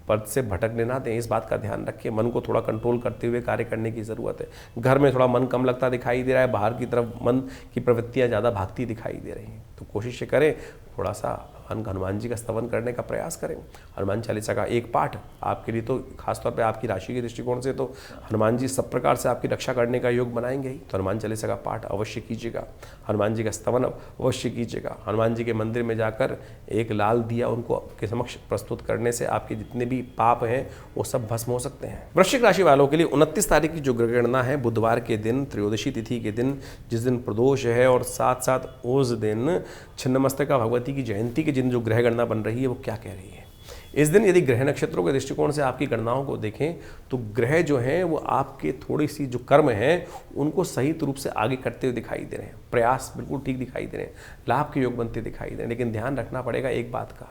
पद से भटकने ना दें, इस बात का ध्यान रखिए। मन को थोड़ा कंट्रोल करते हुए कार्य करने की ज़रूरत है। घर में थोड़ा मन कम लगता दिखाई दे रहा है, बाहर की तरफ मन की प्रवृत्तियाँ ज़्यादा भागती दिखाई दे रही हैं। तो कोशिश करें थोड़ा सा हनुमान जी का स्तवन करने का प्रयास करें। हनुमान चालीसा का एक पाठ आपके लिए, तो खासतौर पे आपकी राशि के दृष्टिकोण से तो हनुमान जी सब प्रकार से आपकी रक्षा करने का योग बनाएंगे ही। तो हनुमान चालीसा का पाठ अवश्य कीजिएगा, हनुमान जी का स्तवन अवश्य कीजिएगा। हनुमान जी के मंदिर में जाकर एक लाल दिया उनको आपके समक्ष प्रस्तुत करने से आपके जितने भी पाप हैं वो सब भस्म हो सकते हैं। वृश्चिक राशि वालों के लिए 29 तारीख की जो ग्रह गणना है, बुधवार के दिन त्रयोदशी तिथि के दिन, जिस दिन प्रदोष है, और साथ साथ उस दिन छिन्नमस्तिका भगवती की जयंती के दिन जो ग्रह गणना बन रही है वो क्या कह रही है। इस दिन यदि ग्रह नक्षत्रों के दृष्टिकोण से आपकी गणनाओं को देखें तो ग्रह जो हैं वो आपके थोड़ी सी जो कर्म हैं उनको सही रूप से आगे करते हुए दिखाई दे रहे हैं। प्रयास बिल्कुल ठीक दिखाई दे रहे हैं, लाभ के योग बनते दिखाई दे रहे हैं। लेकिन ध्यान रखना पड़ेगा एक बात का,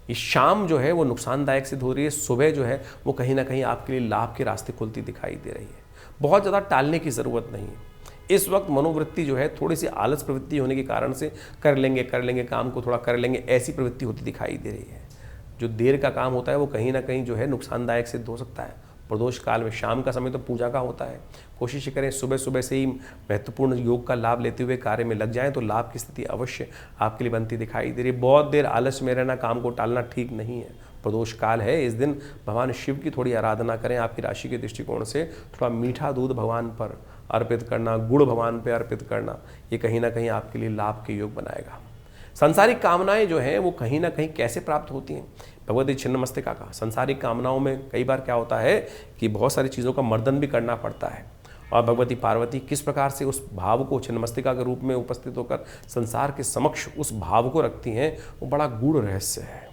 ये शाम जो है वो नुकसानदायक सिद्ध हो रही है, सुबह जो है वो कहीं ना कहीं आपके लिए लाभ के रास्ते खुलती दिखाई दे रही है। बहुत ज़्यादा टालने की ज़रूरत नहीं है। इस वक्त मनोवृत्ति जो है थोड़ी सी आलस प्रवृत्ति होने के कारण से कर लेंगे काम को थोड़ा कर लेंगे, ऐसी प्रवृत्ति होती दिखाई दे रही है। जो देर का काम होता है वो कहीं ना कहीं जो है नुकसानदायक सिद्ध हो सकता है। प्रदोष काल में शाम का समय तो पूजा का होता है, कोशिश करें सुबह सुबह से ही महत्वपूर्ण योग का लाभ लेते हुए कार्य में लग जाएं तो लाभ की स्थिति अवश्य आपके लिए बनती दिखाई दे रही है। बहुत देर आलस में रहना, काम को टालना ठीक नहीं है। प्रदोष काल है, इस दिन भगवान शिव की थोड़ी आराधना करें। आपकी राशि के दृष्टिकोण से थोड़ा मीठा दूध भगवान पर अर्पित करना, गुड़ भगवान पर अर्पित करना, ये कहीं ना कहीं आपके लिए लाभ के योग बनाएगा। सांसारिक कामनाएं जो हैं वो कहीं ना कहीं कैसे प्राप्त होती हैं, भगवती छिन्नमस्तिका का सांसारिक कामनाओं में कई बार क्या होता है कि बहुत सारी चीज़ों का मर्दन भी करना पड़ता है, और भगवती पार्वती किस प्रकार से उस भाव को छिन्नमस्तिका के रूप में उपस्थित होकर संसार के समक्ष उस भाव को रखती हैं, वो बड़ा गूढ़ रहस्य है।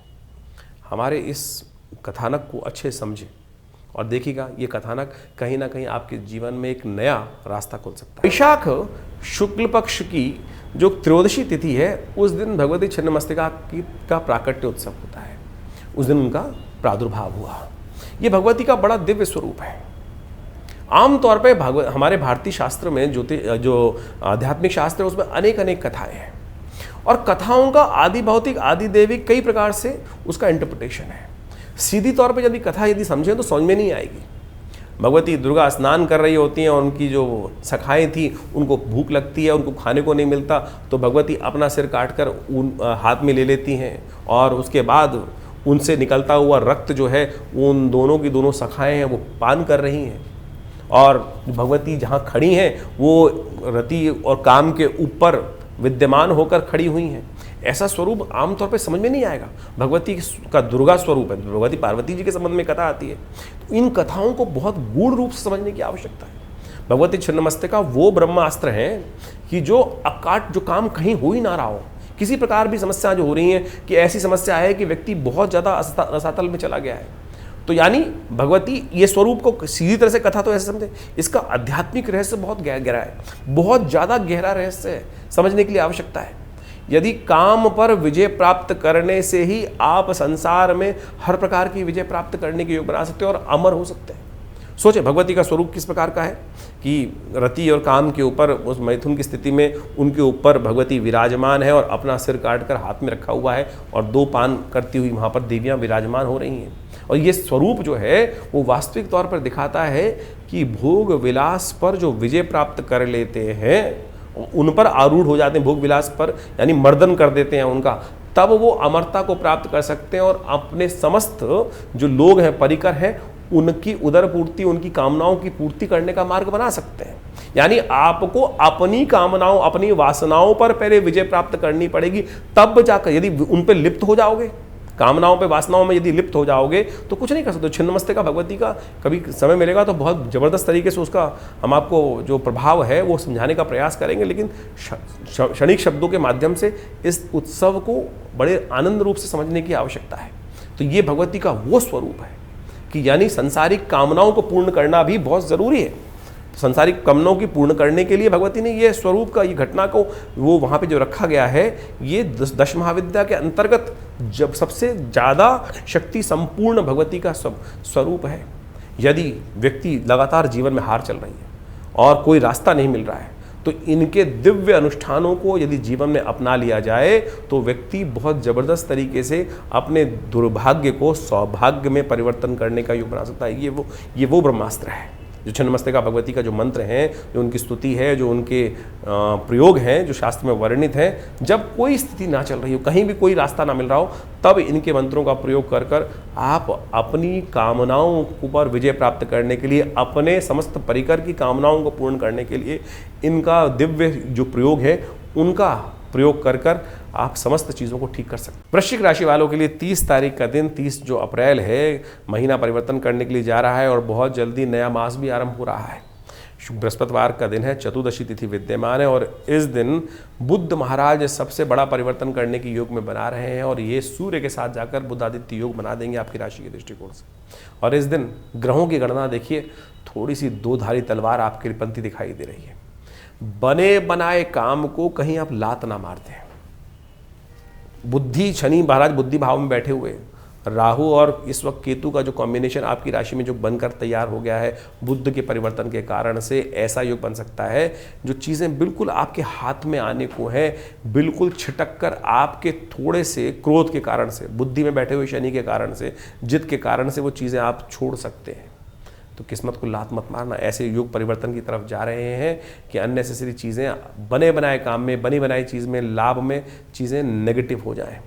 हमारे इस कथानक को अच्छे समझें और देखिएगा ये कथानक कहीं ना कहीं आपके जीवन में एक नया रास्ता खोल सकता है। वैशाख शुक्ल पक्ष की जो त्रयोदशी तिथि है उस दिन भगवती छिन्नमस्तिका का प्राकट्य उत्सव होता है, उस दिन उनका प्रादुर्भाव हुआ। ये भगवती का बड़ा दिव्य स्वरूप है। आमतौर पे हमारे भारतीय शास्त्र में जो आध्यात्मिक शास्त्र है उसमें अनेक अनेक कथाएं हैं, और कथाओं का आदि भौतिक आदि दैविक कई प्रकार से उसका इंटरप्रिटेशन है। सीधी तौर पे यदि कथा समझें तो समझ में नहीं आएगी। भगवती दुर्गा स्नान कर रही होती हैं और उनकी जो सखाएं थी उनको भूख लगती है, उनको खाने को नहीं मिलता, तो भगवती अपना सिर काटकर हाथ में ले लेती हैं, और उसके बाद उनसे निकलता हुआ रक्त जो है उन दोनों की दोनों सखाएं हैं वो पान कर रही हैं, और भगवती जहाँ खड़ी हैं वो रति और काम के ऊपर विद्यमान होकर खड़ी हुई हैं। ऐसा स्वरूप आमतौर पे समझ में नहीं आएगा। भगवती का दुर्गा स्वरूप है, भगवती पार्वती जी के संबंध में कथा आती है, तो इन कथाओं को बहुत गूढ़ रूप से समझने की आवश्यकता है। भगवती छिन्नमस्तिका वो ब्रह्मास्त्र हैं कि जो अकाट जो काम कहीं हो ही ना रहा हो, किसी प्रकार भी समस्या जो हो रही है कि ऐसी समस्या है कि व्यक्ति बहुत ज़्यादा रसातल में चला गया है, तो यानी भगवती ये स्वरूप को सीधी तरह से कथा तो ऐसे समझे, इसका आध्यात्मिक रहस्य बहुत गहरा है, बहुत ज़्यादा गहरा रहस्य है, समझने के लिए आवश्यकता है। यदि काम पर विजय प्राप्त करने से ही आप संसार में हर प्रकार की विजय प्राप्त करने के योग बना सकते हो और अमर हो सकते हैं। सोचे भगवती का स्वरूप किस प्रकार का है कि रति और काम के ऊपर उस मैथुन की स्थिति में उनके ऊपर भगवती विराजमान है, और अपना सिर काटकर हाथ में रखा हुआ है, और दो पान करती हुई वहाँ पर देवियाँ विराजमान हो रही हैं। और ये स्वरूप जो है वो वास्तविक तौर पर दिखाता है कि भोग विलास पर जो विजय प्राप्त कर लेते हैं, उन पर आरूढ़ हो जाते हैं, भोग विलास पर यानी मर्दन कर देते हैं उनका, तब वो अमरता को प्राप्त कर सकते हैं और अपने समस्त जो लोग हैं, परिकर हैं, उनकी उदर पूर्ति, उनकी कामनाओं की पूर्ति करने का मार्ग बना सकते हैं। यानी आपको अपनी कामनाओं, अपनी वासनाओं पर पहले विजय प्राप्त करनी पड़ेगी, तब जाकर यदि उन पर लिप्त हो जाओगे, कामनाओं पे वासनाओं में यदि लिप्त हो जाओगे तो कुछ नहीं कर सकते। छिन्नमस्तिका भगवती का कभी समय मिलेगा तो बहुत ज़बरदस्त तरीके से उसका हम आपको जो प्रभाव है वो समझाने का प्रयास करेंगे, लेकिन क्षणिक शब्दों के माध्यम से इस उत्सव को बड़े आनंद रूप से समझने की आवश्यकता है। तो ये भगवती का वो स्वरूप है कि यानी संसारिक कामनाओं को पूर्ण करना भी बहुत ज़रूरी है। संसारिक कामनाओं की पूर्ण करने के लिए भगवती ने ये स्वरूप का, ये घटना को वो वहाँ पे जो रखा गया है, ये 10 महाविद्या के अंतर्गत जब सबसे ज़्यादा शक्ति संपूर्ण भगवती का स्वरूप है। यदि व्यक्ति लगातार जीवन में हार चल रही है और कोई रास्ता नहीं मिल रहा है, तो इनके दिव्य अनुष्ठानों को यदि जीवन में अपना लिया जाए तो व्यक्ति बहुत जबरदस्त तरीके से अपने दुर्भाग्य को सौभाग्य में परिवर्तन करने का योग बना सकता है। ये वो ब्रह्मास्त्र है जो छिन्नमस्तिका भगवती का जो मंत्र हैं, जो उनकी स्तुति है, जो उनके प्रयोग हैं, जो शास्त्र में वर्णित हैं, जब कोई स्थिति ना चल रही हो, कहीं भी कोई रास्ता ना मिल रहा हो, तब इनके मंत्रों का प्रयोग कर कर आप अपनी कामनाओं पर विजय प्राप्त करने के लिए, अपने समस्त परिकर की कामनाओं को पूर्ण करने के लिए इनका दिव्य जो प्रयोग है उनका प्रयोग कर कर आप समस्त चीज़ों को ठीक कर सकते हैं। वृश्चिक राशि वालों के लिए 30 तारीख का दिन, 30 जो अप्रैल है, महीना परिवर्तन करने के लिए जा रहा है और बहुत जल्दी नया मास भी आरंभ हो रहा है। बृहस्पतिवार का दिन है, चतुर्दशी तिथि विद्यमान है और इस दिन बुद्ध महाराज सबसे बड़ा परिवर्तन करने की योग में बना रहे हैं और ये सूर्य के साथ जाकर बुद्ध आदित्य योग बना देंगे आपकी राशि के दृष्टिकोण से। और इस दिन ग्रहों की गणना देखिए, थोड़ी सी दो धारी तलवार आपके पंथी दिखाई दे रही है। बने बनाए काम को कहीं आप लात ना मारते हैं। बुद्धि, शनि महाराज बुद्धि भाव में बैठे हुए, राहु और इस वक्त केतु का जो कॉम्बिनेशन आपकी राशि में जो बनकर तैयार हो गया है बुद्ध के परिवर्तन के कारण से, ऐसा योग बन सकता है जो चीज़ें बिल्कुल आपके हाथ में आने को है, बिल्कुल छिटक कर आपके थोड़े से क्रोध के कारण से, बुद्धि में बैठे हुए शनि के कारण से, जिद के कारण से वो चीज़ें आप छोड़ सकते हैं। तो किस्मत को लात मत मारना। ऐसे योग परिवर्तन की तरफ जा रहे हैं कि अननेसेसरी चीज़ें, बने बनाए काम में, बनी बनाई चीज़ में, लाभ में चीज़ें नेगेटिव हो जाएं।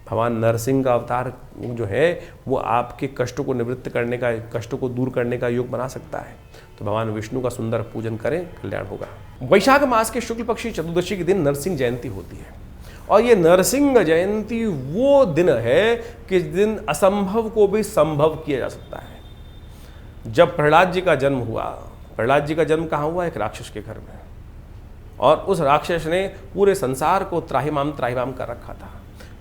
भगवान नरसिंह का अवतार जो है वो आपके कष्टों को निवृत्त करने का, कष्टों को दूर करने का योग बना सकता है। तो भगवान विष्णु का सुंदर पूजन करें, कल्याण होगा। वैशाख मास के शुक्ल पक्षी चतुर्दशी के दिन नरसिंह जयंती होती है और ये नरसिंह जयंती वो दिन है कि दिन असंभव को भी संभव किया जा सकता है। जब प्रहलाद जी का जन्म हुआ, प्रहलाद जी का जन्म कहाँ हुआ? एक राक्षस के घर में, और उस राक्षस ने पूरे संसार को त्राहिमाम कर रखा था,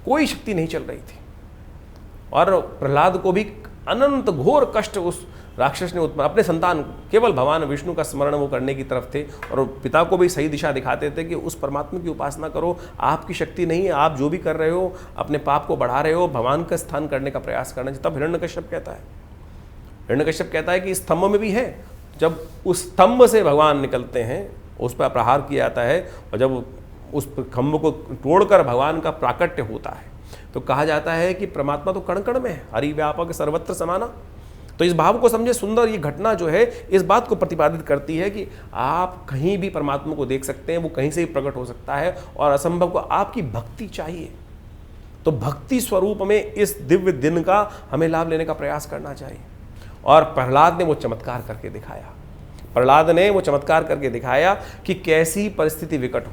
कोई शक्ति नहीं चल रही थी और प्रहलाद को भी अनंत घोर कष्ट उस राक्षस ने उत्पन्न। अपने संतान केवल भगवान विष्णु का स्मरण वो करने की तरफ थे और पिता को भी सही दिशा दिखाते थे कि उस परमात्मा की उपासना करो, आपकी शक्ति नहीं है, आप जो भी कर रहे हो अपने पाप को बढ़ा रहे हो, भगवान का स्थान करने का प्रयास करना चाहिए। तब हिरण्यकश्यप कहता है कि स्तंभ में भी है। जब उस स्तंभ से भगवान निकलते हैं, उस पर प्रहार किया जाता है और जब उस खंभ को तोड़कर भगवान का प्राकट्य होता है तो कहा जाता है कि परमात्मा तो कण कण में है, हरि व्यापक सर्वत्र समाना। तो इस भाव को समझे। सुंदर ये घटना जो है इस बात को प्रतिपादित करती है कि आप कहीं भी परमात्मा को देख सकते हैं, वो कहीं से भी प्रकट हो सकता है और असंभव को आपकी भक्ति चाहिए। तो भक्ति स्वरूप में इस दिव्य दिन का हमें लाभ लेने का प्रयास करना चाहिए। और प्रहलाद ने वो चमत्कार करके दिखाया, प्रहलाद ने वो चमत्कार करके दिखाया कि कैसी परिस्थिति विकट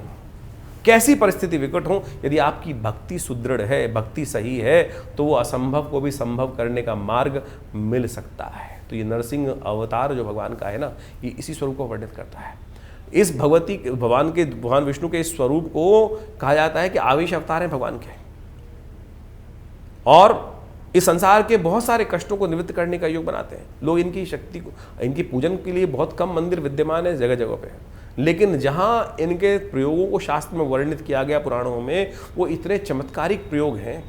हो, यदि आपकी भक्ति सुदृढ़ है, भक्ति सही है, तो वो असंभव को भी संभव करने का मार्ग मिल सकता है। तो ये नरसिंह अवतार जो भगवान का है ना, ये इसी स्वरूप को वर्णित करता है। इस भगवान विष्णु के इस स्वरूप को कहा जाता है कि आवेश अवतार हैं भगवान के, और इस संसार के बहुत सारे कष्टों को निवृत्त करने का योग बनाते हैं। लोग इनकी शक्ति को, इनकी पूजन के लिए बहुत कम मंदिर विद्यमान है जगह जगह पे, लेकिन जहाँ इनके प्रयोगों को शास्त्र में वर्णित किया गया पुराणों में, वो इतने चमत्कारिक प्रयोग हैं।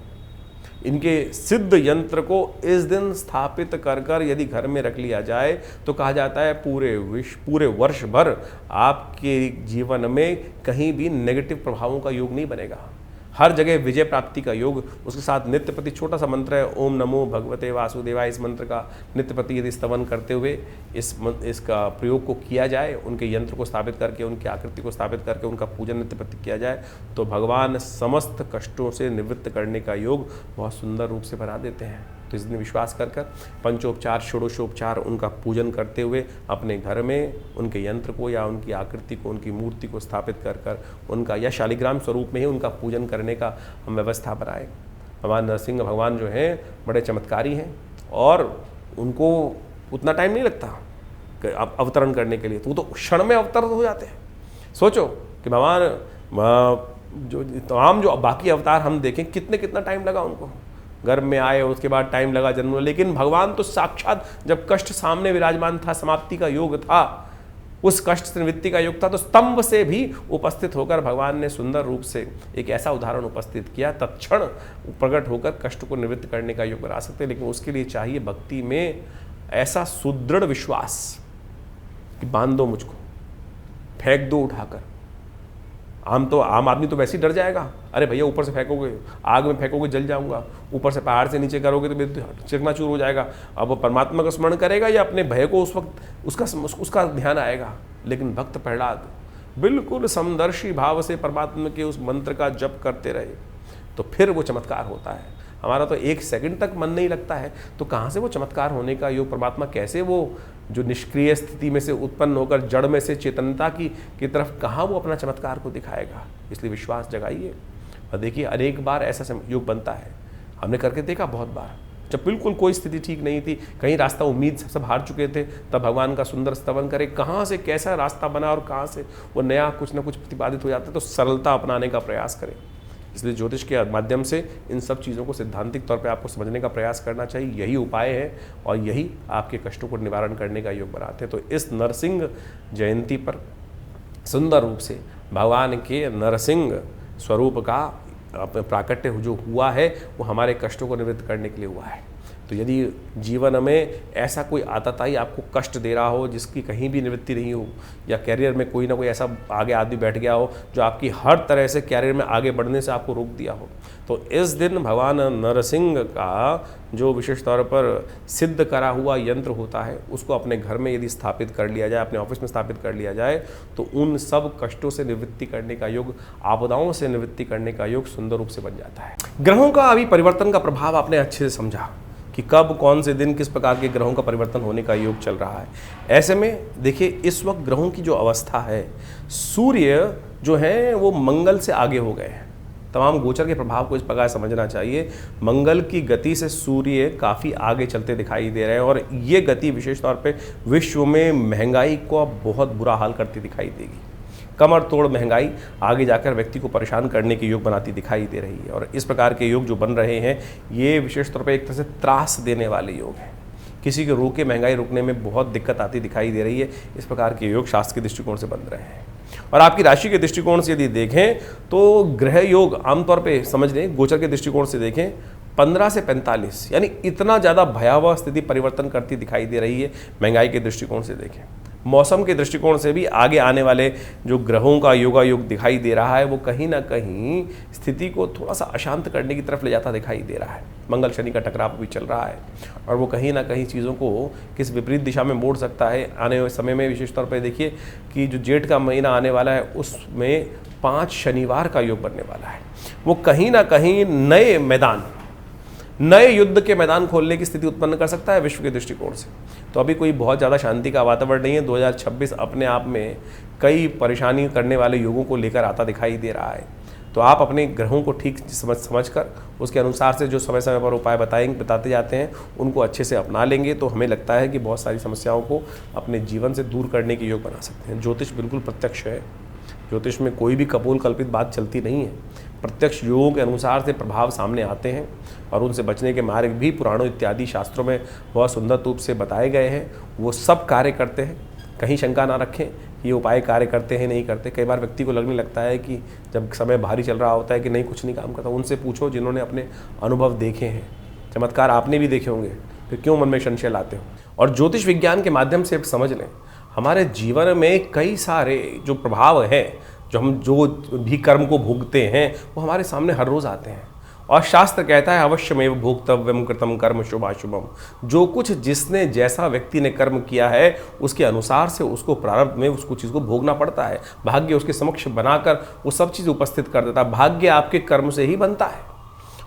इनके सिद्ध यंत्र को इस दिन स्थापित कर कर यदि घर में रख लिया जाए तो कहा जाता है पूरे वर्ष भर आपके जीवन में कहीं भी नेगेटिव प्रभावों का योग नहीं बनेगा। हर जगह विजय प्राप्ति का योग। उसके साथ नित्य प्रति छोटा सा मंत्र है, ओम नमो भगवते वासुदेवाय। इस मंत्र का नित्य प्रति यदि स्तवन करते हुए इसका प्रयोग को किया जाए, उनके यंत्र को स्थापित करके, उनकी आकृति को स्थापित करके उनका पूजन नित्य प्रति किया जाए, तो भगवान समस्त कष्टों से निवृत्त करने का योग बहुत सुंदर रूप से बना देते हैं। तो इस दिन विश्वास कर कर पंचोपचार षोडशोपचार उनका पूजन करते हुए अपने घर में उनके यंत्र को या उनकी आकृति को, उनकी मूर्ति को स्थापित कर कर उनका या शालिग्राम स्वरूप में ही उनका पूजन करने का हम व्यवस्था बनाएं। भगवान नरसिंह भगवान जो हैं बड़े चमत्कारी हैं और उनको उतना टाइम नहीं लगता अवतरण करने के लिए, तो वो तो क्षण में अवतरण हो जाते हैं। सोचो कि भगवान जो तमाम जो बाकी अवतार हम देखें कितना टाइम लगा उनको, गर्भ में आए, उसके बाद टाइम लगा जन्म, लेकिन भगवान तो साक्षात जब कष्ट सामने विराजमान था, समाप्ति का योग था, उस कष्ट से निवृत्ति का योग था, तो स्तंभ से भी उपस्थित होकर भगवान ने सुंदर रूप से एक ऐसा उदाहरण उपस्थित किया, तत्क्षण प्रकट होकर कष्ट को निवृत्त करने का योग बना सकते हैं। लेकिन उसके लिए चाहिए भक्ति में ऐसा सुदृढ़ विश्वास कि बांध दो मुझको, फेंक दो उठाकर, आम आदमी तो वैसे ही डर जाएगा, अरे भैया ऊपर से फेंकोगे, आग में फेंकोगे जल जाऊंगा, ऊपर से पहाड़ से नीचे करोगे तो चकनाचूर हो जाएगा। अब वो परमात्मा का स्मरण करेगा या अपने भय को उस वक्त उसका ध्यान आएगा। लेकिन भक्त प्रहलाद बिल्कुल समदर्शी भाव से परमात्मा के उस मंत्र का जप करते रहे, तो फिर वो चमत्कार होता है। हमारा तो 1 सेकंड तक मन नहीं लगता है, तो कहाँ से वो चमत्कार होने का योग, परमात्मा कैसे वो जो निष्क्रिय स्थिति में से उत्पन्न होकर जड़ में से चेतनता की तरफ कहाँ वो अपना चमत्कार को दिखाएगा। इसलिए विश्वास जगाइए और देखिए अनेक बार ऐसा योग बनता है। हमने करके देखा बहुत बार, जब बिल्कुल कोई स्थिति ठीक नहीं थी, कहीं रास्ता उम्मीद से सब हार चुके थे, तब भगवान का सुंदर स्तवन करे, कहाँ से कैसा रास्ता बना और कहाँ से वो नया कुछ ना कुछ प्रतिपादित हो जाता है, तो सरलता अपनाने का प्रयास करें। इसलिए ज्योतिष के माध्यम से इन सब चीज़ों को सिद्धांतिक तौर पे आपको समझने का प्रयास करना चाहिए। यही उपाय है और यही आपके कष्टों को निवारण करने का योग बनाते हैं। तो इस नरसिंह जयंती पर सुंदर रूप से भगवान के नरसिंह स्वरूप का प्राकट्य जो हुआ है वो हमारे कष्टों को निवृत्त करने के लिए हुआ है। तो यदि जीवन में ऐसा कोई आतताई आपको कष्ट दे रहा हो जिसकी कहीं भी निवृत्ति नहीं हो, या कैरियर में कोई ना कोई ऐसा आगे आदमी बैठ गया हो जो आपकी हर तरह से कैरियर में आगे बढ़ने से आपको रोक दिया हो, तो इस दिन भगवान नरसिंह का जो विशेष तौर पर सिद्ध करा हुआ यंत्र होता है उसको अपने घर में यदि स्थापित कर लिया जाए, अपने ऑफिस में स्थापित कर लिया जाए, तो उन सब कष्टों से निवृत्ति करने का योग, आपदाओं से निवृत्ति करने का योग सुंदर रूप से बन जाता है। ग्रहों का अभी परिवर्तन का प्रभाव आपने अच्छे से समझा कि कब कौन से दिन किस प्रकार के ग्रहों का परिवर्तन होने का योग चल रहा है। ऐसे में देखिए इस वक्त ग्रहों की जो अवस्था है, सूर्य जो है वो मंगल से आगे हो गए हैं। तमाम गोचर के प्रभाव को इस प्रकार समझना चाहिए। मंगल की गति से सूर्य काफ़ी आगे चलते दिखाई दे रहे हैं और ये गति विशेष तौर पे विश्व में महंगाई को बहुत बुरा हाल करती दिखाई देगी। कमर तोड़ महंगाई आगे जाकर व्यक्ति को परेशान करने के योग बनाती दिखाई दे रही है। और इस प्रकार के योग जो बन रहे हैं ये विशेष तौर पर एक तरह से त्रास देने वाले योग हैं। किसी के रोके महंगाई रुकने में बहुत दिक्कत आती दिखाई दे रही है। इस प्रकार के योग शास्त्र के दृष्टिकोण से बन रहे हैं। और आपकी राशि के दृष्टिकोण से यदि देखें तो ग्रह योग आमतौर पे समझ लें, गोचर के दृष्टिकोण से देखें 15 से 45 यानी इतना ज़्यादा भयावह स्थिति परिवर्तन करती दिखाई दे रही है। महंगाई के दृष्टिकोण से देखें, मौसम के दृष्टिकोण से भी आगे आने वाले जो ग्रहों का योगायोग दिखाई दे रहा है वो कहीं ना कहीं स्थिति को थोड़ा सा अशांत करने की तरफ ले जाता दिखाई दे रहा है। मंगल शनि का टकराव भी चल रहा है और वो कहीं ना कहीं चीज़ों को किस विपरीत दिशा में मोड़ सकता है आने वाले समय में। विशेष तौर पर देखिए कि जो जेठ का महीना आने वाला है उसमें 5 शनिवार का योग बनने वाला है। वो कहीं ना कहीं नए मैदान, नए युद्ध के मैदान खोलने की स्थिति उत्पन्न कर सकता है विश्व के दृष्टिकोण से। तो अभी कोई बहुत ज़्यादा शांति का वातावरण नहीं है। 2026 अपने आप में कई परेशानी करने वाले योगों को लेकर आता दिखाई दे रहा है। तो आप अपने ग्रहों को ठीक समझ कर उसके अनुसार से जो समय समय पर उपाय बताते जाते हैं उनको अच्छे से अपना लेंगे तो हमें लगता है कि बहुत सारी समस्याओं को अपने जीवन से दूर करने के योग बना सकते हैं। ज्योतिष बिल्कुल प्रत्यक्ष है। ज्योतिष में कोई भी कपोल कल्पित बात चलती नहीं है। प्रत्यक्ष योगों के अनुसार से प्रभाव सामने आते हैं और उनसे बचने के मार्ग भी पुराणों इत्यादि शास्त्रों में बहुत सुंदर रूप से बताए गए हैं। वो सब कार्य करते हैं, कहीं शंका ना रखें कि ये उपाय कार्य करते हैं नहीं करते। कई बार व्यक्ति को लगने लगता है कि जब समय भारी चल रहा होता है कि नहीं कुछ नहीं काम करता। उनसे पूछो जिन्होंने अपने अनुभव देखे हैं, चमत्कार आपने भी देखे होंगे, फिर क्यों मन में संशय लाते हो। और ज्योतिष विज्ञान के माध्यम से समझ लें हमारे जीवन में कई सारे जो प्रभाव हैं, जो भी कर्म को भोगते हैं वो हमारे सामने हर रोज़ आते हैं। और शास्त्र कहता है अवश्यमेव भोक्तव्यम कृतम कर्म शुभाशुभम। जो कुछ जिसने जैसा व्यक्ति ने कर्म किया है उसके अनुसार से उसको प्रारंभ में उसको चीज़ को भोगना पड़ता है। भाग्य उसके समक्ष बनाकर वो सब चीज़ उपस्थित कर देता है। भाग्य आपके कर्म से ही बनता है।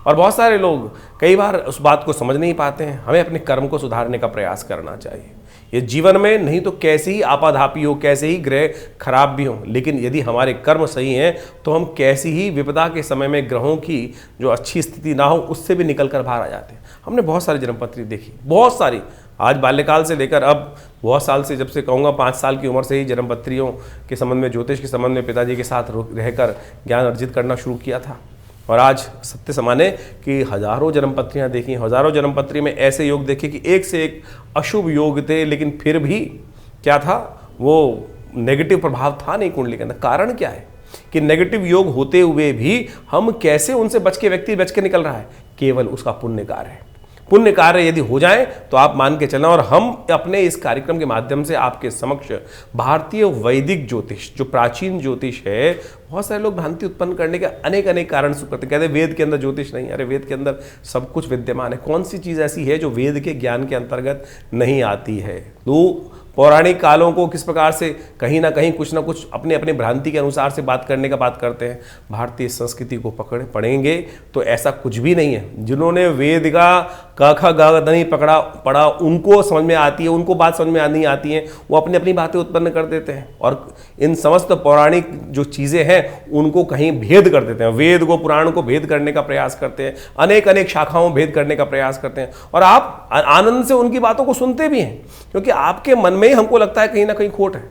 और बहुत सारे लोग कई बार उस बात को समझ नहीं पाते हैं। हमें अपने कर्म को सुधारने का प्रयास करना चाहिए। ये जीवन में नहीं तो कैसे ही आपाधापी हो, कैसे ही ग्रह खराब भी हो, लेकिन यदि हमारे कर्म सही हैं तो हम कैसी ही विपदा के समय में ग्रहों की जो अच्छी स्थिति ना हो उससे भी निकल कर बाहर आ जाते हैं। हमने बहुत सारी जन्मपत्री देखी, बहुत सारी, आज बाल्यकाल से लेकर अब बहुत साल से, जब से कहूँगा 5 साल की उम्र से ही जन्मपत्रियों के संबंध में, ज्योतिष के संबंध में पिताजी के साथ रहकर ज्ञान अर्जित करना शुरू किया था। और आज सत्य समाने कि हज़ारों जन्मपत्रियाँ देखी, हज़ारों जन्मपत्री में ऐसे योग देखे कि एक से एक अशुभ योग थे, लेकिन फिर भी क्या था, वो नेगेटिव प्रभाव था नहीं कुंडली के अंदर। कारण क्या है कि नेगेटिव योग होते हुए भी हम कैसे उनसे व्यक्ति बच के निकल रहा है, केवल उसका पुण्य कार्य है। पुण्य कार्य यदि हो जाए तो आप मान के चलें। और हम अपने इस कार्यक्रम के माध्यम से आपके समक्ष भारतीय वैदिक ज्योतिष, जो प्राचीन ज्योतिष है, बहुत सारे लोग भ्रांति उत्पन्न करने के अनेक अनेक कारण कहते हैं वेद के अंदर ज्योतिष नहीं। अरे वेद के अंदर सब कुछ विद्यमान है। कौन सी चीज़ ऐसी है जो वेद के ज्ञान के अंतर्गत नहीं आती है? तो पौराणिक कालों को किस प्रकार से कहीं ना कहीं कुछ ना कुछ अपने अपने भ्रांति के अनुसार से बात करने का बात करते हैं। भारतीय संस्कृति को पढ़ेंगे तो ऐसा कुछ भी नहीं है। जिन्होंने वेद का क ख ग नहीं पढ़ा उनको समझ में आती है, उनको बात समझ में नहीं आती है, वो अपनी अपनी बातें उत्पन्न कर देते हैं और इन समस्त पौराणिक जो चीज़ें हैं उनको कहीं भेद कर देते हैं। वेद को, पुराण को भेद करने का प्रयास करते हैं, अनेक अनेक शाखाओं भेद करने का प्रयास करते हैं और आप आनंद से उनकी बातों को सुनते भी हैं, क्योंकि आपके मन में हमको लगता है कहीं ना कहीं खोट है।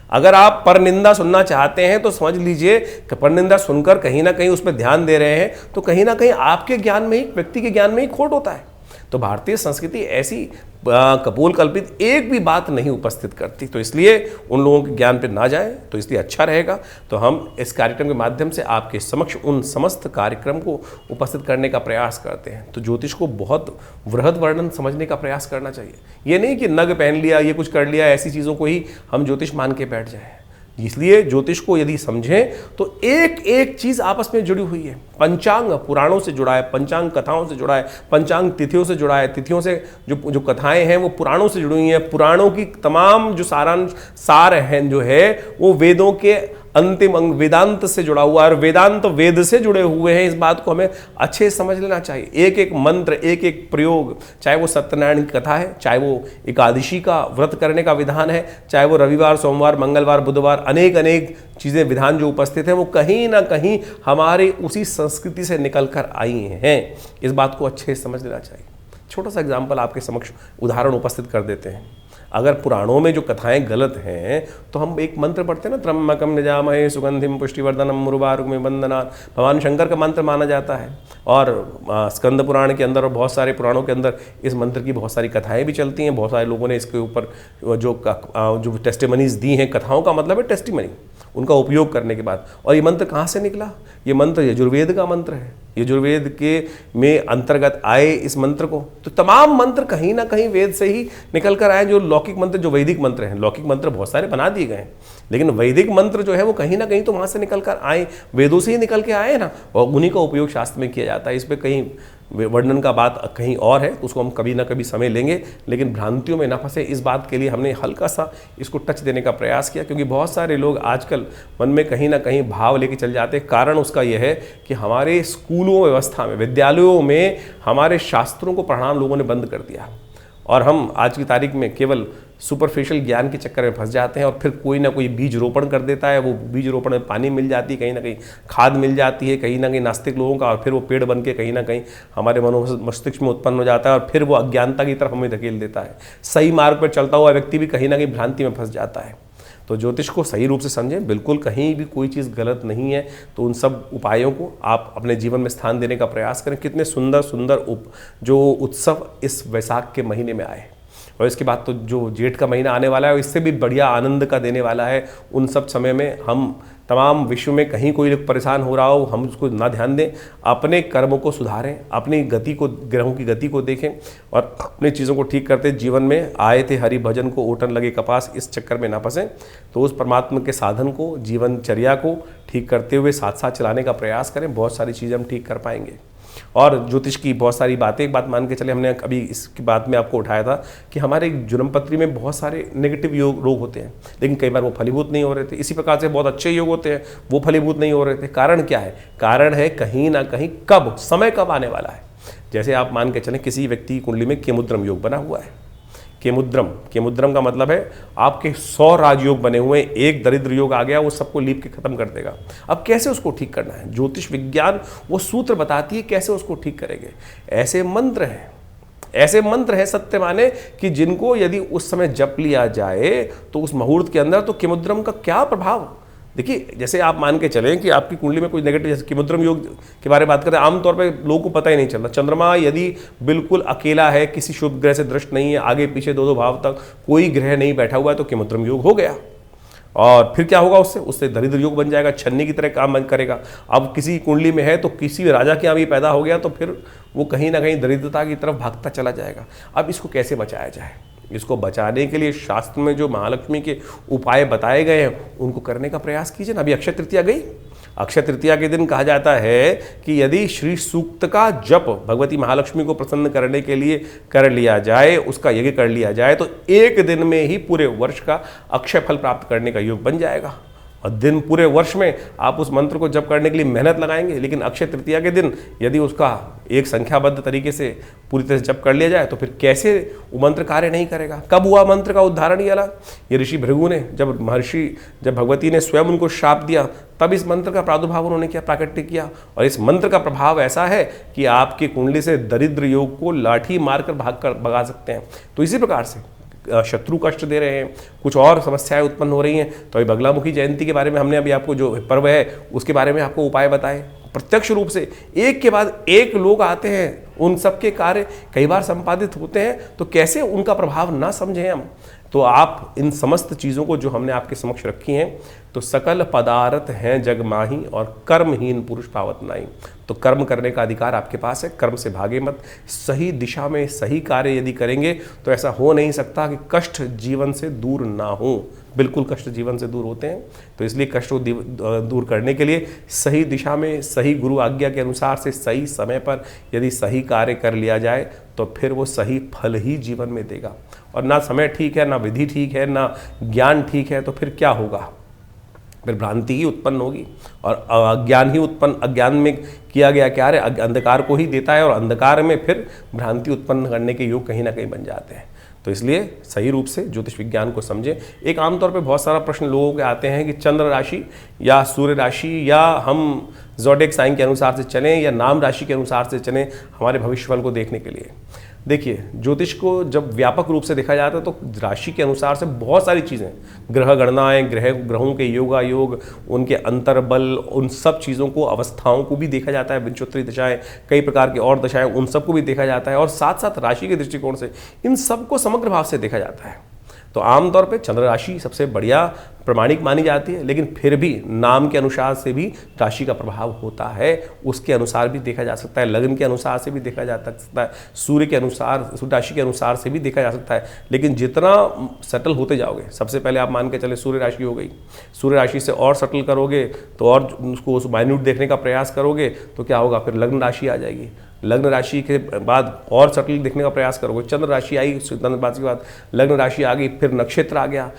अगर आप परनिंदा सुनना चाहते हैं तो समझ लीजिए कि परनिंदा सुनकर कहीं ना कहीं उस पर ध्यान दे रहे हैं तो कहीं ना कहीं आपके ज्ञान में ही, व्यक्ति के ज्ञान में ही खोट होता है। तो भारतीय संस्कृति ऐसी कपोल कल्पित एक भी बात नहीं उपस्थित करती। तो इसलिए उन लोगों के ज्ञान पे ना जाए तो इसलिए अच्छा रहेगा। तो हम इस कार्यक्रम के माध्यम से आपके समक्ष उन समस्त कार्यक्रम को उपस्थित करने का प्रयास करते हैं। तो ज्योतिष को बहुत वृहद वर्णन समझने का प्रयास करना चाहिए। ये नहीं कि नग पहन लिया, ये कुछ कर लिया, ऐसी चीज़ों को ही हम ज्योतिष मान के बैठ जाए। इसलिए ज्योतिष को यदि समझें तो एक एक चीज आपस में जुड़ी हुई है। पंचांग पुराणों से जुड़ा है, पंचांग कथाओं से जुड़ा है, पंचांग तिथियों से जुड़ा है, तिथियों से जो कथाएं हैं वो पुराणों से जुड़ी हुई हैं। पुराणों की तमाम जो सार हैं जो है वो वेदों के अंतिम अंग वेदांत से जुड़ा हुआ है और वेदांत वेद से जुड़े हुए हैं। इस बात को हमें अच्छे से समझ लेना चाहिए। एक एक मंत्र, एक एक प्रयोग, चाहे वो सत्यनारायण की कथा है, चाहे वो एकादशी का व्रत करने का विधान है, चाहे वो रविवार, सोमवार, मंगलवार, बुधवार, अनेक अनेक चीज़ें विधान जो उपस्थित हैं वो कहीं ना कहीं हमारे उसी संस्कृति से निकल कर आई हैं। इस बात को अच्छे से समझ लेना चाहिए। छोटा सा एग्जाम्पल आपके समक्ष उदाहरण उपस्थित कर देते हैं। अगर पुराणों में जो कथाएं गलत हैं तो हम एक मंत्र पढ़ते हैं ना, त्र्यंबकम यजामहे सुगंधिम पुष्टिवर्धनम उर्वारुकमिव बंधनात्, भगवान शंकर का मंत्र माना जाता है। और स्कंद पुराण के अंदर और बहुत सारे पुराणों के अंदर इस मंत्र की बहुत सारी कथाएं भी चलती हैं। बहुत सारे लोगों ने इसके ऊपर जो टेस्टिमनीज दी हैं, कथाओं का मतलब है टेस्टिमनी, उनका उपयोग करने के बाद। और ये मंत्र कहाँ से निकला? ये मंत्र यजुर्वेद का मंत्र है। यजुर्वेद के में अंतर्गत आए इस मंत्र को। तो तमाम मंत्र कहीं ना कहीं वेद से ही निकल कर आए। जो लौकिक मंत्र, जो वैदिक मंत्र हैं, लौकिक मंत्र बहुत सारे बना दिए गए हैं, लेकिन वैदिक मंत्र जो है वो कहीं ना कहीं तो वहाँ से निकल कर आए, वेदों से ही निकल के आए ना, और उन्हीं का उपयोग शास्त्र में किया जाता है। इस पर कहीं वर्णन का बात कहीं और है, तो उसको हम कभी ना कभी समय लेंगे, लेकिन भ्रांतियों में न फंसे इस बात के लिए हमने हल्का सा इसको टच देने का प्रयास किया। क्योंकि बहुत सारे लोग आजकल मन में कहीं ना कहीं भाव लेके चल जाते हैं। कारण उसका यह है कि हमारे स्कूलों व्यवस्था में, विद्यालयों में हमारे शास्त्रों को पढ़ाना लोगों ने बंद कर दिया और हम आज की तारीख में केवल सुपरफिशियल ज्ञान के चक्कर में फंस जाते हैं। और फिर कोई ना कोई बीज रोपण कर देता है, वो बीज रोपण में पानी मिल जाती है, कहीं ना कहीं खाद मिल जाती है, कहीं ना कहीं नास्तिक लोगों का, और फिर वो पेड़ बन के कहीं ना कहीं हमारे मस्तिष्क में उत्पन्न हो जाता है और फिर वो अज्ञानता की तरफ हमें धकेल देता है। सही मार्ग पर चलता हुआ व्यक्ति भी कहीं ना कहीं भ्रांति में फंस जाता है। तो ज्योतिष को सही रूप से समझें, बिल्कुल कहीं भी कोई चीज़ गलत नहीं है। तो उन सब उपायों को आप अपने जीवन में स्थान देने का प्रयास करें। कितने सुंदर सुंदर जो उत्सव इस वैशाख के महीने में आए, और इसके बाद तो जो जेठ का महीना आने वाला है इससे भी बढ़िया आनंद का देने वाला है। उन सब समय में हम तमाम विश्व में कहीं कोई लोग परेशान हो रहा हो, हम उसको ना ध्यान दें, अपने कर्मों को सुधारें, अपनी गति को, ग्रहों की गति को देखें और अपनी चीज़ों को ठीक करते जीवन में आए थे हरि भजन को ओटन लगे कपास, इस चक्कर में ना फंसें। तो उस परमात्मा के साधन को, जीवनचर्या को ठीक करते हुए साथ साथ चलाने का प्रयास करें। बहुत सारी चीज़ें हम ठीक कर पाएंगे। और ज्योतिष की बहुत सारी बातें, एक बात मान के चले, हमने अभी इसकी बात में आपको उठाया था कि हमारे जन्मपत्री में बहुत सारे नेगेटिव रोग होते हैं, लेकिन कई बार वो फलीभूत नहीं हो रहे थे। इसी प्रकार से बहुत अच्छे योग होते हैं, वो फलीभूत नहीं हो रहे थे। कारण क्या है? कारण है कहीं ना कहीं कब, समय कब आने वाला है। जैसे आप मान के चलें किसी व्यक्ति की कुंडली में केमुद्रम योग बना हुआ है। केमुद्रम का मतलब है आपके 100 राजयोग बने हुए, एक दरिद्र योग आ गया, वो सबको लीप के खत्म कर देगा। अब कैसे उसको ठीक करना है? ज्योतिष विज्ञान वो सूत्र बताती है कैसे उसको ठीक करेंगे। ऐसे मंत्र हैं सत्य माने कि जिनको यदि उस समय जप लिया जाए तो उस मुहूर्त के अंदर, तो केमुद्रम का क्या प्रभाव। देखिए, जैसे आप मान के चलें कि आपकी कुंडली में कोई नेगेटिव, जैसे केमुद्रम योग के बारे में बात करें, आमतौर पे लोगों को पता ही नहीं चलता। चंद्रमा यदि बिल्कुल अकेला है, किसी शुभ ग्रह से दृष्ट नहीं है, आगे पीछे 2-2 भाव तक कोई ग्रह नहीं बैठा हुआ है, तो केमुद्रम योग हो गया। और फिर क्या होगा, उससे दरिद्र योग बन जाएगा, छन्नी की तरह काम करेगा। अब किसी कुंडली में है तो किसी राजा के यहाँ भी पैदा हो गया तो फिर वो कहीं ना कहीं दरिद्रता की तरफ भागता चला जाएगा। अब इसको कैसे बचाया जाए? इसको बचाने के लिए शास्त्र में जो महालक्ष्मी के उपाय बताए गए हैं उनको करने का प्रयास कीजिए ना। अभी अक्षय तृतीया गई, अक्षय तृतीया के दिन कहा जाता है कि यदि श्री सूक्त का जप भगवती महालक्ष्मी को प्रसन्न करने के लिए कर लिया जाए, उसका यज्ञ कर लिया जाए, तो एक दिन में ही पूरे वर्ष का अक्षय फल प्राप्त करने का योग बन जाएगा। और दिन पूरे वर्ष में आप उस मंत्र को जप करने के लिए मेहनत लगाएंगे, लेकिन अक्षय तृतीया के दिन यदि उसका एक संख्याबद्ध तरीके से पूरी तरह से जप कर लिया जाए तो फिर कैसे वो मंत्र कार्य नहीं करेगा? कब हुआ मंत्र का उद्धारण? ये अलग, ये ऋषि भृगु ने जब भगवती ने स्वयं उनको श्राप दिया तब इस मंत्र का प्रादुर्भाव उन्होंने किया, प्राकट्य किया। और इस मंत्र का प्रभाव ऐसा है कि आपकी कुंडली से दरिद्र योग को लाठी मारकर भगा सकते हैं। तो इसी प्रकार से शत्रु कष्ट दे रहे हैं, कुछ और समस्याएं उत्पन्न हो रही हैं, तो अभी बगलामुखी जयंती के बारे में हमने अभी आपको जो पर्व है उसके बारे में आपको उपाय बताए। प्रत्यक्ष रूप से एक के बाद एक लोग आते हैं, उन सबके कार्य कई बार संपादित होते हैं, तो कैसे उनका प्रभाव ना समझें हम? तो आप इन समस्त चीज़ों को जो हमने आपके समक्ष रखी हैं, तो सकल पदार्थ हैं जग माही और कर्महीन पुरुष पावत नाई। तो कर्म करने का अधिकार आपके पास है, कर्म से भागे मत। सही दिशा में सही कार्य यदि करेंगे तो ऐसा हो नहीं सकता कि कष्ट जीवन से दूर ना हो। बिल्कुल कष्ट जीवन से दूर होते हैं, तो इसलिए कष्ट को दूर करने के लिए सही दिशा में सही गुरु आज्ञा के अनुसार से सही समय पर यदि सही कार्य कर लिया जाए तो फिर वो सही फल ही जीवन में देगा। और ना समय ठीक है, ना विधि ठीक है, ना ज्ञान ठीक है, तो फिर क्या होगा? फिर भ्रांति ही उत्पन्न होगी और अज्ञान में किया गया कार्य अंधकार को ही देता है और अंधकार में फिर भ्रांति उत्पन्न करने के योग कहीं ना कहीं बन जाते हैं। तो इसलिए सही रूप से ज्योतिष विज्ञान को समझें। एक आमतौर पे बहुत सारा प्रश्न लोगों के आते हैं कि चंद्र राशि या सूर्य राशि या हम ज़ोडिएक साइन के अनुसार से चलें या नाम राशि के अनुसार से चलें हमारे भविष्यफल को देखने के लिए। देखिए, ज्योतिष को जब व्यापक रूप से देखा जाता है तो राशि के अनुसार से बहुत सारी चीज़ें, ग्रह गणनाएं, ग्रहों के योगायोग, उनके अंतर्बल, उन सब चीज़ों को, अवस्थाओं को भी देखा जाता है, विंशोत्तरी दशाएं, कई प्रकार की और दशाएं, उन सबको भी देखा जाता है और साथ साथ राशि के दृष्टिकोण से इन सबको समग्र भाव से देखा जाता है। तो आमतौर पे चंद्र राशि सबसे बढ़िया प्रमाणिक मानी जाती है, लेकिन फिर भी नाम के अनुसार से भी राशि का प्रभाव होता है, उसके अनुसार भी देखा जा सकता है, लग्न के अनुसार से भी देखा जा सकता है, सूर्य के अनुसार, सूर्य राशि के अनुसार से भी देखा जा सकता है। लेकिन जितना सटल होते जाओगे, सबसे पहले आप मान के चले सूर्य राशि हो गई, सूर्य राशि से और सटल करोगे तो और उसको माइन्यूट देखने का प्रयास करोगे तो क्या होगा? फिर लग्न राशि आ जाएगी, लग्न राशि के बाद और सटल देखने का प्रयास करोगे, चंद्र राशि आई, चंद्र राशि के बाद लग्न राशि आ गई, फिर नक्षत्र आ गया।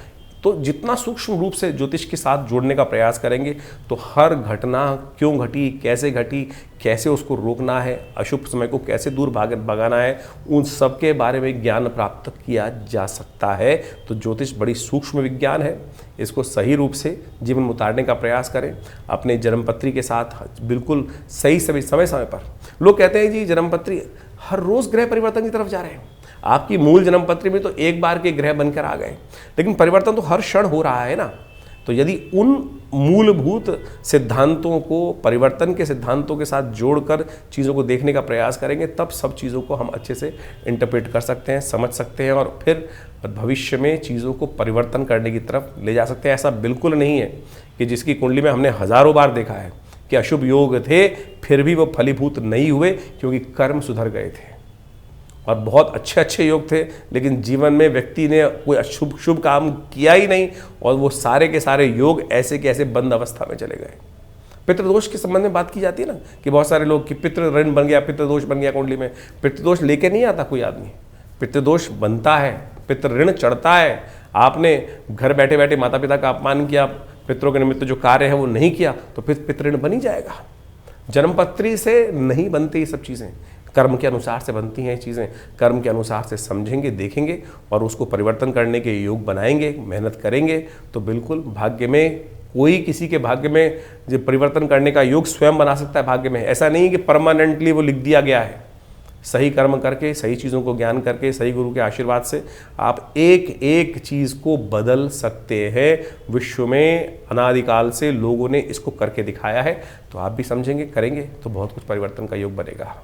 तो जितना सूक्ष्म रूप से ज्योतिष के साथ जोड़ने का प्रयास करेंगे तो हर घटना क्यों घटी, कैसे घटी, कैसे उसको रोकना है, अशुभ समय को कैसे दूर भगाना है, उन सब के बारे में ज्ञान प्राप्त किया जा सकता है। तो ज्योतिष बड़ी सूक्ष्म विज्ञान है, इसको सही रूप से जीवन में उतारने का प्रयास करें अपने जन्मपत्री के साथ। बिल्कुल सही समय पर लोग कहते हैं जी जन्मपत्री हर रोज़ ग्रह परिवर्तन की तरफ जा रहे हैं। आपकी मूल जन्मपत्री में तो एक बार के ग्रह बनकर आ गए, लेकिन परिवर्तन तो हर क्षण हो रहा है ना। तो यदि उन मूलभूत सिद्धांतों को परिवर्तन के सिद्धांतों के साथ जोड़कर चीज़ों को देखने का प्रयास करेंगे, तब सब चीज़ों को हम अच्छे से इंटरप्रेट कर सकते हैं, समझ सकते हैं और फिर भविष्य में चीज़ों को परिवर्तन करने की तरफ ले जा सकते हैं। ऐसा बिल्कुल नहीं है कि जिसकी कुंडली में हमने हज़ारों बार देखा है कि अशुभ योग थे फिर भी वो फलीभूत नहीं हुए क्योंकि कर्म सुधर गए थे और बहुत अच्छे अच्छे योग थे, लेकिन जीवन में व्यक्ति ने कोई शुभ काम किया ही नहीं और वो सारे के सारे योग ऐसे के ऐसे बंद अवस्था में चले गए। पितृदोष के संबंध में बात की जाती है ना कि बहुत सारे लोग कि पितृ ऋण बन गया, पितृदोष बन गया कुंडली में। पितृदोष लेके नहीं आता कोई आदमी, पितृदोष बनता है, पितृ ऋण चढ़ता है। आपने घर बैठे बैठे माता पिता का अपमान किया, पितरों के निमित्त जो कार्य है वो नहीं किया, तो फिर पितृ ऋण बन ही जाएगा। जन्मपत्री से नहीं बनती ये सब चीज़ें, कर्म के अनुसार से बनती हैं चीज़ें। कर्म के अनुसार से समझेंगे, देखेंगे और उसको परिवर्तन करने के योग बनाएंगे, मेहनत करेंगे तो बिल्कुल भाग्य में कोई किसी के भाग्य में जो परिवर्तन करने का योग स्वयं बना सकता है। भाग्य में ऐसा नहीं है कि परमानेंटली वो लिख दिया गया है। सही कर्म करके, सही चीज़ों को ज्ञान करके, सही गुरु के आशीर्वाद से आप एक एक चीज़ को बदल सकते हैं। विश्व में अनादिकाल से लोगों ने इसको करके दिखाया है, तो आप भी समझेंगे, करेंगे तो बहुत कुछ परिवर्तन का योग बनेगा।